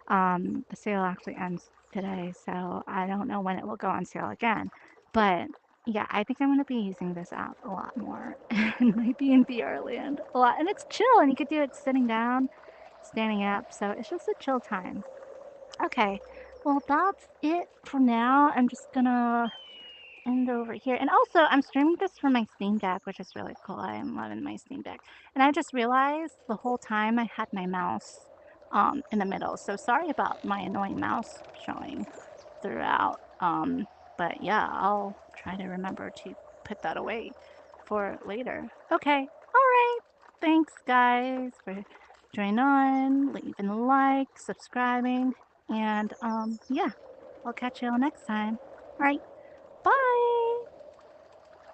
The sale actually ends today, so I don't know when it will go on sale again. But yeah, I think I'm gonna be using this app a lot more and might be in VR land a lot. And it's chill, and you could do it sitting down, standing up, so it's just a chill time. Okay, well that's it for now. I'm just gonna end over here. And also, I'm streaming this from my Steam Deck, which is really cool. I'm loving my Steam Deck. And I just realized the whole time I had my mouse in the middle. So sorry about my annoying mouse showing throughout. But yeah, I'll try to remember to put that away for later. Okay. All right. Thanks, guys, for joining on, leaving a like, subscribing, and yeah, I'll catch you all next time. All right.